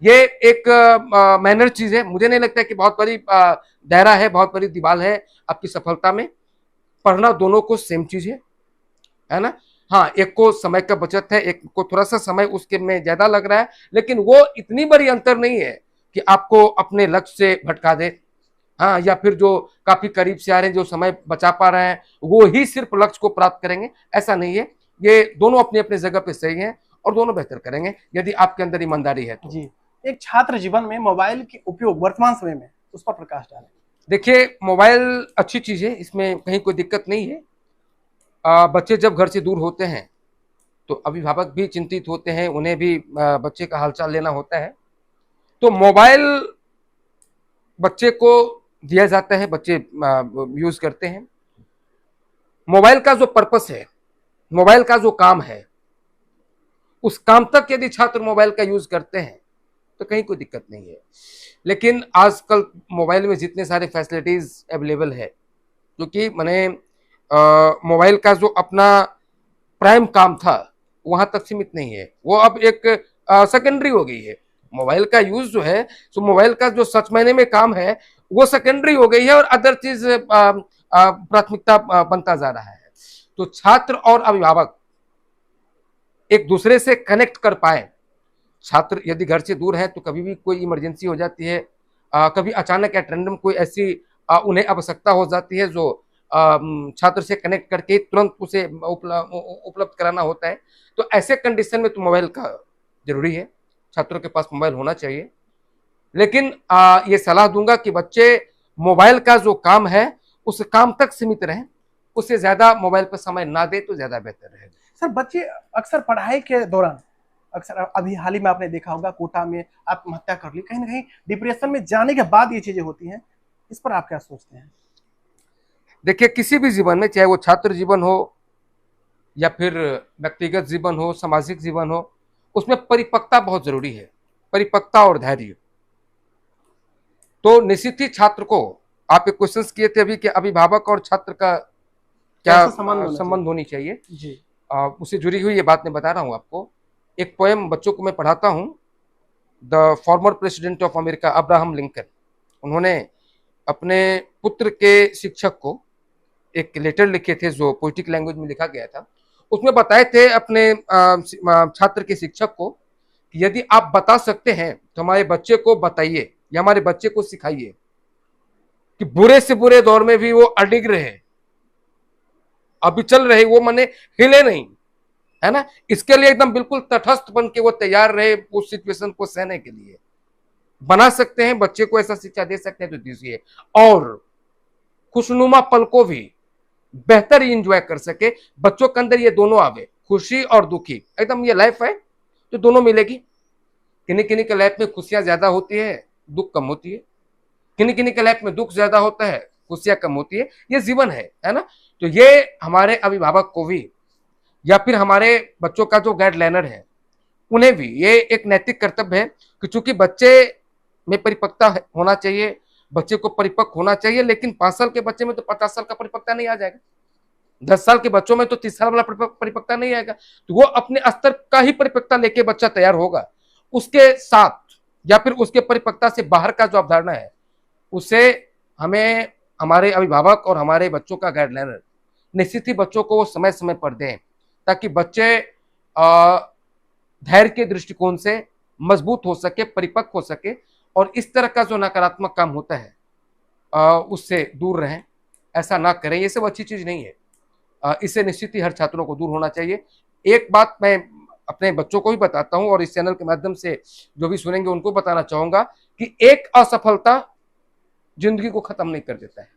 A: ये एक मैनर चीज है। मुझे नहीं लगता कि बहुत बड़ी दायरा है, बहुत बड़ी दीवार है आपकी सफलता में। पढ़ना दोनों को सेम चीज है ना। हाँ, एक को समय का बचत है, एक को थोड़ा सा समय उसके में ज्यादा लग रहा है, लेकिन वो इतनी बड़ी अंतर नहीं है कि आपको अपने लक्ष्य से भटका दे। हाँ, या फिर जो काफी करीब से आ रहे हैं, जो समय बचा पा रहे हैं, वो ही सिर्फ लक्ष्य को प्राप्त करेंगे, ऐसा नहीं है। ये दोनों अपनी अपनी जगह पे सही हैं और दोनों बेहतर करेंगे यदि आपके अंदर ईमानदारी है तो।
B: जी, एक छात्र जीवन में मोबाइल के उपयोग वर्तमान समय में उस पर प्रकाश डालें।
A: देखिए, मोबाइल अच्छी चीज है, इसमें कहीं कोई दिक्कत नहीं है। बच्चे जब घर से दूर होते हैं तो अभिभावक भी चिंतित होते हैं, उन्हें भी बच्चे का हालचाल लेना होता है। तो मोबाइल बच्चे को दिया जाता है, बच्चे यूज करते हैं। मोबाइल का जो पर्पस है, मोबाइल का जो काम है, उस काम तक यदि छात्र मोबाइल का यूज करते हैं तो कहीं कोई दिक्कत नहीं है। लेकिन आजकल मोबाइल में जितने सारे फैसिलिटीज अवेलेबल है, क्योंकि मैंने मोबाइल का जो अपना प्राइम काम था वहां तक सीमित नहीं है, वो अब एक सेकेंडरी हो गई है। मोबाइल का यूज जो है, तो मोबाइल का जो सच मायने में काम है वो सेकेंडरी हो गई है, और अदर चीज प्राथमिकता बनता जा रहा है। तो छात्र और अभिभावक एक दूसरे से कनेक्ट कर पाए। छात्र यदि घर से दूर है तो कभी भी कोई इमरजेंसी हो जाती है, कभी अचानक एट रैंडम कोई ऐसी उन्हें आवश्यकता हो जाती है जो छात्र से कनेक्ट करके तुरंत उसे उपलब्ध कराना होता है। तो ऐसे कंडीशन में तो मोबाइल का जरूरी है, छात्रों के पास मोबाइल होना चाहिए। लेकिन ये सलाह दूंगा कि बच्चे मोबाइल का जो काम है उस काम तक सीमित रहें, उससे ज्यादा मोबाइल पर समय ना दे तो ज्यादा बेहतर रहेगा।
B: सर, बच्चे अक्सर पढ़ाई के दौरान, अक्सर अभी हाल ही में आपने देखा होगा कोटा में आत्महत्या कर ली, कहीं ना कहीं डिप्रेशन में जाने के बाद ये चीजें होती हैं। इस पर आप क्या सोचते हैं?
A: देखिए, किसी भी जीवन में, चाहे वो छात्र जीवन हो या फिर व्यक्तिगत जीवन हो, सामाजिक जीवन हो, उसमें परिपक्वता बहुत जरूरी है, परिपक्वता और धैर्य। तो निश्चित ही छात्र को, आप एक क्वेश्चन किए थे अभी कि अभिभावक और छात्र का क्या संबंध होनी चाहिए
B: जी,
A: उससे जुड़ी हुई ये बात मैं बता रहा हूं आपको। एक पोएम बच्चों को मैं पढ़ाता हूं। The former president of America Abraham Lincoln, उन्होंने अपने पुत्र के शिक्षक को एक लेटर लिखे थे जो पोइटिक लैंग्वेज में लिखा गया था। उसमें बताए थे अपने छात्र के शिक्षक को कि यदि आप बता सकते हैं तो हमारे बच्चे को बताइए या हमारे बच्चे को सिखाइए कि बुरे से बुरे दौर में भी वो अडिग रहे, अभी चल रहे, वो मने हिले नहीं, है ना। इसके लिए एकदम बिल्कुल तटस्थ बन के वो तैयार रहे उस सिचुएशन को सहने के लिए। बना सकते हैं, बच्चे को ऐसा शिक्षा दे सकते हैं तो दीजिए, और खुशनुमा पल को भी बेहतर इंजॉय कर सके। बच्चों के अंदर ये दोनों आवे, खुशी और दुखी, एकदम ये लाइफ है तो दोनों मिलेगी। किन्हीं किन्हीं के लाइफ में खुशियां ज्यादा होती है, दुख कम होती है, किन्हीं किन्हीं के लाइफ में दुख ज्यादा होता है, खुशियां कम होती है। ये जीवन है ना। तो ये हमारे अभिभावक को भी या फिर हमारे बच्चों का जो गाइडलाइनर है उन्हें भी ये एक नैतिक कर्तव्य है कि चूंकि बच्चे में परिपक्वता होना चाहिए, बच्चे को परिपक्व होना चाहिए, लेकिन 5 साल के बच्चे में तो 50 साल का परिपक्वता नहीं आ जाएगा, 10 साल के बच्चों में तो 30 साल वाला परिपक्वता नहीं आएगा। तो वो अपने स्तर का ही परिपक्वता लेके बच्चा तैयार होगा। उसके साथ या फिर उसके परिपक्वता से बाहर का जो अवधारणा है उसे हमें हमारे अभिभावक और हमारे बच्चों का गाइडलाइनर निश्चित ही बच्चों को वो समय समय पर दें, ताकि बच्चे धैर्य के दृष्टिकोण से मजबूत हो सके, परिपक्व हो सके, और इस तरह का जो नकारात्मक काम होता है उससे दूर रहें। ऐसा ना करें, ये सब अच्छी चीज नहीं है। इससे निश्चित ही हर छात्रों को दूर होना चाहिए। एक बात मैं अपने बच्चों को भी बताता हूं और इस चैनल के माध्यम से जो भी सुनेंगे उनको बताना चाहूंगा कि एक असफलता जिंदगी को खत्म नहीं कर देता है।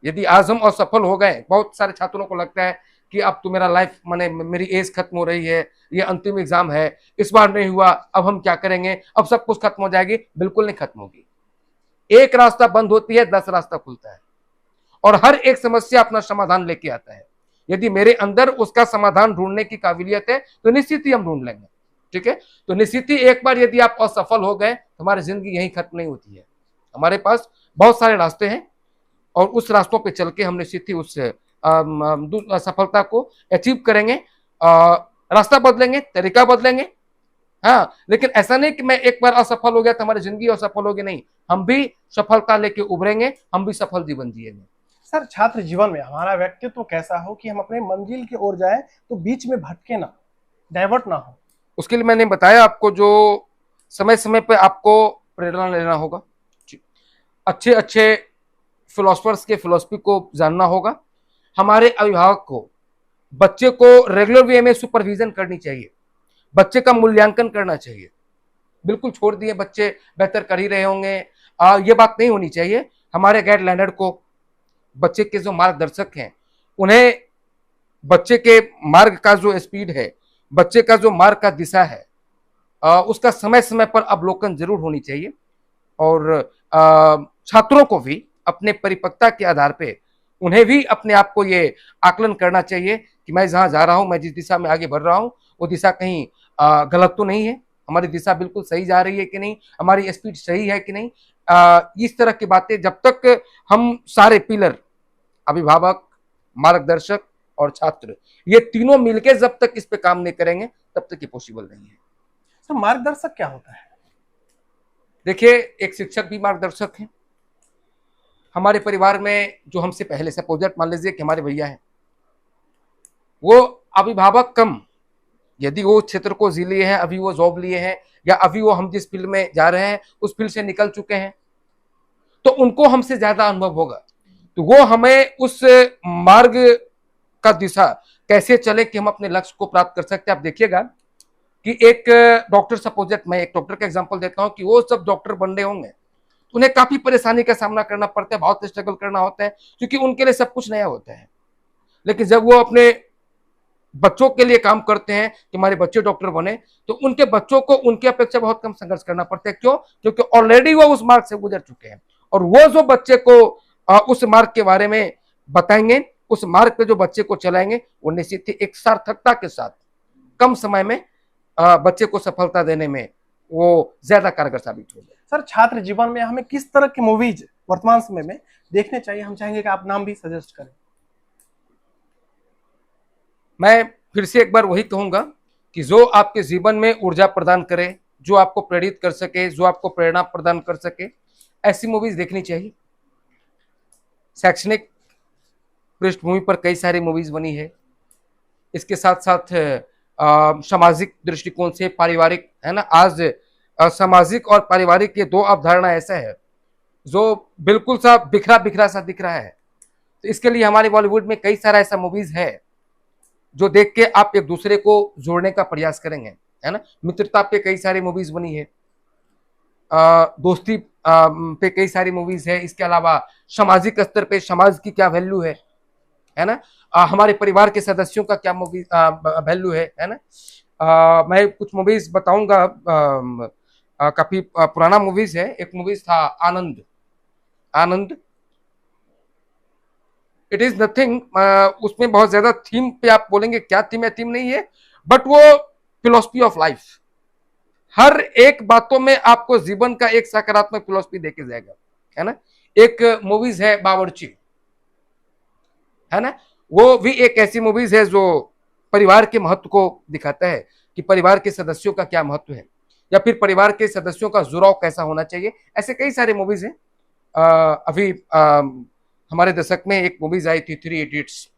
A: यदि आज हम असफल हो गए, बहुत सारे छात्रों को लगता है कि अब तो मेरा लाइफ माने मेरी एज खत्म हो रही है, ये अंतिम एग्जाम है, इस बार नहीं हुआ, अब हम क्या करेंगे, अब सब कुछ खत्म हो जाएगी। बिल्कुल नहीं खत्म होगी। एक रास्ता बंद होती है, 10 रास्ता खुलता है, और हर एक समस्या अपना समाधान लेके आता है। यदि मेरे अंदर उसका समाधान ढूंढने की काबिलियत है तो निश्चित ही हम ढूंढ लेंगे। ठीक है, तो निश्चित ही एक बार यदि आप असफल हो गए तो हमारी जिंदगी यहीं खत्म नहीं होती है। हमारे पास बहुत सारे रास्ते हैं और उस रास्तों पे चल के हम निश्चित ही उस सफलता को अचीव करेंगे। रास्ता बदलेंगे, तरीका बदलेंगे, हाँ, लेकिन ऐसा नहीं कि मैं एक बार असफल हो गया तो हमारी जिंदगी असफल होगी, नहीं, हम भी सफलता लेके उभरेंगे, हम भी सफल जीवन जिएंगे।
B: सर, छात्र जीवन में हमारा व्यक्तित्व कैसा हो कि हम अपने मंजिल की ओर जाएं तो बीच में भटके ना, डाइवर्ट ना हो।
A: उसके लिए मैंने बताया आपको, जो समय समय पे आपको प्रेरणा लेना होगा, अच्छे अच्छे फिलोसफर्स के फिलोसफी को जानना होगा। हमारे अभिभावक को बच्चे को रेगुलर वे में सुपरविजन करनी चाहिए, बच्चे का मूल्यांकन करना चाहिए। बिल्कुल छोड़ दिए बच्चे बेहतर कर ही रहे होंगे, ये बात नहीं होनी चाहिए। हमारे गाइडलाइनर को, बच्चे के जो मार्गदर्शक हैं, उन्हें बच्चे के मार्ग का जो स्पीड है, बच्चे का जो मार्ग का दिशा है, उसका समय समय पर अवलोकन जरूर होनी चाहिए। और छात्रों को भी अपने परिपक्वता के आधार पे उन्हें भी अपने आप को ये आकलन करना चाहिए कि मैं जहां जा रहा हूं, मैं जिस दिशा में आगे बढ़ रहा हूं, वो दिशा कहीं गलत तो नहीं है, हमारी दिशा बिल्कुल सही जा रही है कि नहीं, हमारी स्पीड सही है कि नहीं। इस तरह की बातें जब तक हम सारे पिलर, अभिभावक, मार्गदर्शक और छात्र, ये तीनों मिलकर जब तक इस पे काम नहीं करेंगे तब तक ये पॉसिबल नहीं है।
B: सर, मार्गदर्शक क्या होता है?
A: देखिए, एक शिक्षक भी मार्गदर्शक है। हमारे परिवार में जो हमसे पहले, सपोजट मान लीजिए कि हमारे भैया हैं, वो अभिभावक कम, यदि वो क्षेत्र को जी लिए हैं, अभी वो जॉब लिए हैं, या अभी वो हम जिस फील्ड में जा रहे हैं उस फील्ड से निकल चुके हैं, तो उनको हमसे ज्यादा अनुभव होगा। तो वो हमें उस मार्ग का दिशा कैसे चले कि हम अपने लक्ष्य को प्राप्त कर सकते हैं। आप देखिएगा कि एक डॉक्टर, सपोजट मैं एक डॉक्टर का एग्जांपल देता हूं, कि वो सब डॉक्टर बन रहे होंगे तो उन्हें काफी परेशानी का सामना करना पड़ता है, बहुत स्ट्रगल करना होता है, क्योंकि उनके लिए सब कुछ नया होता है। लेकिन जब वो अपने बच्चों के लिए काम करते हैं कि हमारे बच्चे डॉक्टर बने, तो उनके बच्चों को उनकी अपेक्षा बहुत कम संघर्ष करना पड़ता है। क्यों? क्योंकि ऑलरेडी वो उस मार्ग से गुजर चुके हैं, और वो जो बच्चे को उस मार्ग के बारे में बताएंगे, उस मार्ग पे जो बच्चे को चलाएंगे, वो निश्चित ही एक सार्थकता के साथ कम समय में बच्चे को सफलता देने में वो ज्यादा कारगर साबित होगा।
B: सर, छात्र जीवन में हमें किस तरह की मूवीज वर्तमान समय में देखने चाहिए? हम चाहेंगे कि आप नाम भी सजेस्ट करें।
A: मैं फिर से एक बार वही कहूंगा कि जो आपके जीवन में ऊर्जा प्रदान करे, जो आपको प्रेरित कर सके, जो आपको प्रेरणा प्रदान कर सके, ऐसी मूवीज देखनी चाहिए। शैक्षणिक पृष्ठभूमि पर कई सारी मूवीज बनी है। इसके साथ साथ सामाजिक दृष्टिकोण से, पारिवारिक, है ना। आज सामाजिक और पारिवारिक ये दो अवधारणा ऐसा है जो बिल्कुल सा बिखरा बिखरा सा दिख रहा है। तो इसके लिए हमारे बॉलीवुड में कई सारा ऐसा मूवीज है जो देख के आप एक दूसरे को जोड़ने का प्रयास करेंगे, है ना। मित्रता पे कई सारी मूवीज बनी है, दोस्ती पे कई सारी मूवीज है। इसके अलावा सामाजिक स्तर पे समाज की क्या वैल्यू है ना। हमारे परिवार के सदस्यों का क्या मूवी वैल्यू है ना। मैं कुछ मूवीज बताऊंगा, काफी पुराना मूवीज है। एक मूवीज था आनंद। आनंद इट इज नथिंग, उसमें बहुत ज्यादा थीम पे आप बोलेंगे क्या थीम है, थीम नहीं है, बट वो फिलोसफी ऑफ लाइफ। हर एक बातों में आपको जीवन का एक सकारात्मक फिलोसफी देके जाएगा, है ना। एक मूवीज है बावर्ची, है ना। वो भी एक ऐसी मूवीज है जो परिवार के महत्व को दिखाता है कि परिवार के सदस्यों का क्या महत्व है, या फिर परिवार के सदस्यों का जुड़ाव कैसा होना चाहिए। ऐसे कई सारे मूवीज हैं। अभी हमारे दशक में एक मूवीज आई थी 3 इडियट्स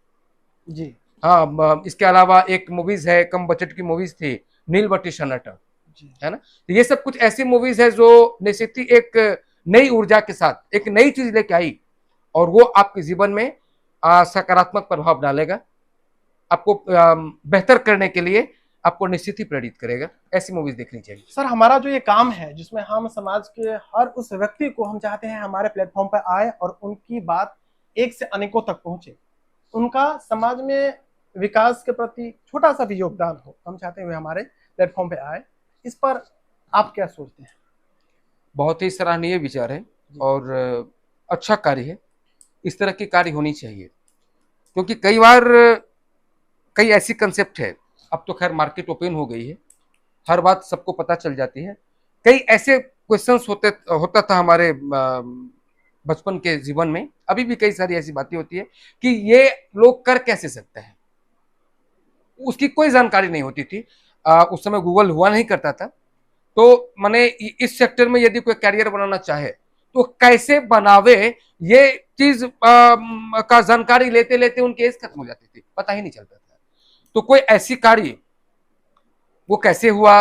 B: जी।
A: हाँ, इसके अलावा एक मूवीज है, कम बजट की मूवीज थी, नीलबट्टी सन्नाटा, है ना। तो ये सब कुछ ऐसी मूवीज है जो निश्चित ही एक नई ऊर्जा के साथ एक नई चीज लेके आई, और वो आपके जीवन में सकारात्मक प्रभाव डालेगा, आपको बेहतर करने के लिए आपको निश्चित ही प्रेरित करेगा। ऐसी मूवीज देखनी चाहिए।
B: सर, हमारा जो ये काम है जिसमें हम समाज के हर उस व्यक्ति को हम चाहते हैं हमारे प्लेटफॉर्म पर आए और उनकी बात एक से अनेकों तक पहुंचे, उनका समाज में विकास के प्रति छोटा सा भी योगदान हो, हम चाहते हैं हमारे प्लेटफॉर्म पे आए। इस पर आप क्या सोचते हैं?
A: बहुत ही सराहनीय विचार है और अच्छा कार्य है। इस तरह की कार्य होनी चाहिए, क्योंकि कई बार कई ऐसी कंसेप्ट है, अब तो खैर मार्केट ओपन हो गई है, हर बात सबको पता चल जाती है। कई ऐसे क्वेश्चंस होता था हमारे बचपन के जीवन में, अभी भी कई सारी ऐसी बातें होती है कि ये लोग कर कैसे सकते हैं, उसकी कोई जानकारी नहीं होती थी। उस समय गूगल हुआ नहीं करता था, तो मैंने इस सेक्टर में यदि कोई कैरियर बनाना चाहे तो कैसे बनावे, ये चीज का जानकारी लेते लेते उनकी एज खत्म हो जाती थी, पता ही नहीं चलता था। तो कोई ऐसी कार्य वो कैसे हुआ,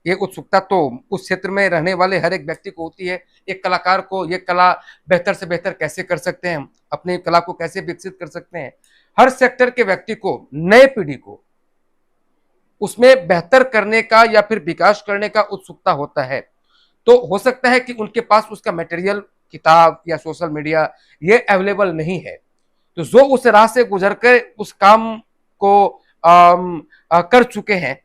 A: ये उत्सुकता तो उस क्षेत्र में रहने वाले हर एक व्यक्ति को होती है। एक कलाकार को ये कला बेहतर से बेहतर कैसे कर सकते हैं, अपनी कला को कैसे विकसित कर सकते हैं, हर सेक्टर के व्यक्ति को, नए पीढ़ी को उसमें बेहतर करने का या फिर विकास करने का उत्सुकता होता है। तो हो सकता है कि उनके पास उसका मटेरियल, किताब या सोशल मीडिया ये अवेलेबल नहीं है, तो जो उस राह से गुजर कर उस काम को कर चुके हैं,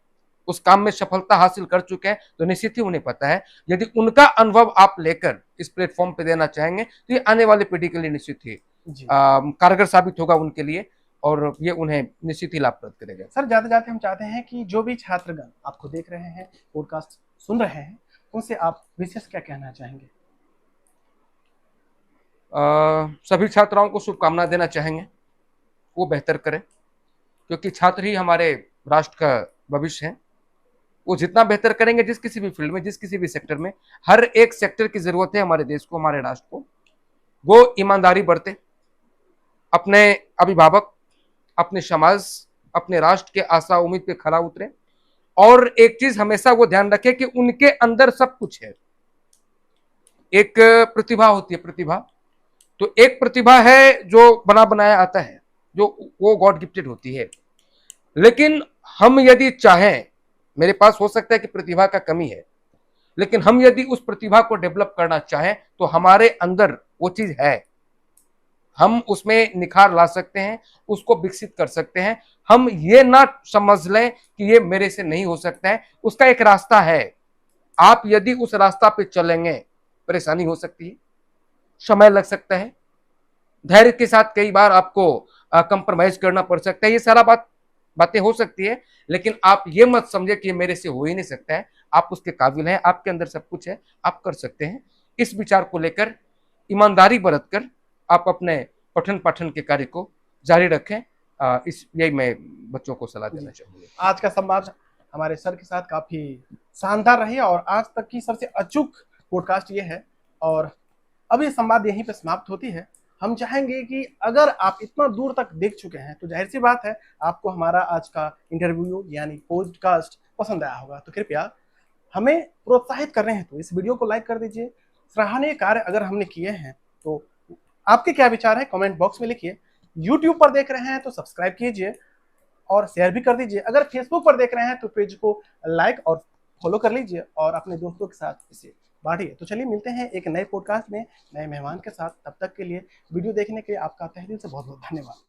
A: उस काम में सफलता हासिल कर चुके हैं, तो निश्चित ही उन्हें पता है। यदि उनका अनुभव आप लेकर इस प्लेटफॉर्म पे देना चाहेंगे तो ये आने वाली पीढ़ी के लिए निश्चित ही कारगर साबित होगा उनके लिए, और ये उन्हें निश्चित ही लाभप्रद करेगा।
B: सर, जाते जाते हम चाहते हैं कि जो भी छात्रगण आपको देख रहे हैं, पॉडकास्ट सुन रहे हैं, उनसे आप विशेष क्या कहना चाहेंगे?
A: सभी छात्राओं को शुभकामना देना चाहेंगे, वो बेहतर करें, क्योंकि छात्र ही हमारे राष्ट्र का भविष्य है। वो जितना बेहतर करेंगे जिस किसी भी फील्ड में, जिस किसी भी सेक्टर में, हर एक सेक्टर की जरूरत है हमारे देश को, हमारे राष्ट्र को। वो ईमानदारी बरते, अपने अभिभावक, अपने समाज, अपने राष्ट्र के आशा उम्मीद पे खरा उतरे, और एक चीज हमेशा वो ध्यान रखे कि उनके अंदर सब कुछ है। एक प्रतिभा होती है, प्रतिभा, तो एक प्रतिभा है जो बना बनाया आता है, जो वो गॉड गिफ्टेड होती है। लेकिन हम यदि चाहें, मेरे पास हो सकता है कि प्रतिभा का कमी है, लेकिन हम यदि उस प्रतिभा को डेवलप करना चाहें तो हमारे अंदर वो चीज है, हम उसमें निखार ला सकते हैं, उसको विकसित कर सकते हैं। हम ये ना समझ लें कि ये मेरे से नहीं हो सकता है, उसका एक रास्ता है। आप यदि उस रास्ता पे चलेंगे, परेशानी हो सकती है, समय लग सकता है, धैर्य के साथ कई बार आपको कंप्रोमाइज करना पड़ सकता है, ये सारा बातें हो सकती है। लेकिन आप ये मत समझे कि ये मेरे से हो ही नहीं सकता है, आप उसके काबिल हैं, आपके अंदर सब कुछ है, आप कर सकते हैं। इस विचार को लेकर ईमानदारी बरत कर आप अपने पठन पाठन के कार्य को जारी रखें। यही मैं बच्चों को सलाह देना चाहूंगा।
B: आज का संवाद हमारे सर के साथ काफी शानदार रही और आज तक की सबसे अचूक पॉडकास्ट ये है, और अब ये संवाद यहीं पे समाप्त होती है। हम चाहेंगे कि अगर आप इतना दूर तक देख चुके हैं तो जाहिर सी बात है आपको हमारा आज का इंटरव्यू यानी पॉडकास्ट पसंद आया होगा। तो कृपया हमें प्रोत्साहित कर रहे हैं तो इस वीडियो को लाइक कर दीजिए। सराहनीय कार्य अगर हमने किए हैं तो आपके क्या विचार है कमेंट बॉक्स में लिखिए। यूट्यूब पर देख रहे हैं तो सब्सक्राइब कीजिए और शेयर भी कर दीजिए। अगर फेसबुक पर देख रहे हैं तो पेज को लाइक और फॉलो कर लीजिए और अपने दोस्तों के साथ इसे बांटिए। तो चलिए मिलते हैं एक नए पॉडकास्ट में नए मेहमान के साथ। तब तक के लिए वीडियो देखने के लिए आपका तहे दिल से बहुत बहुत धन्यवाद।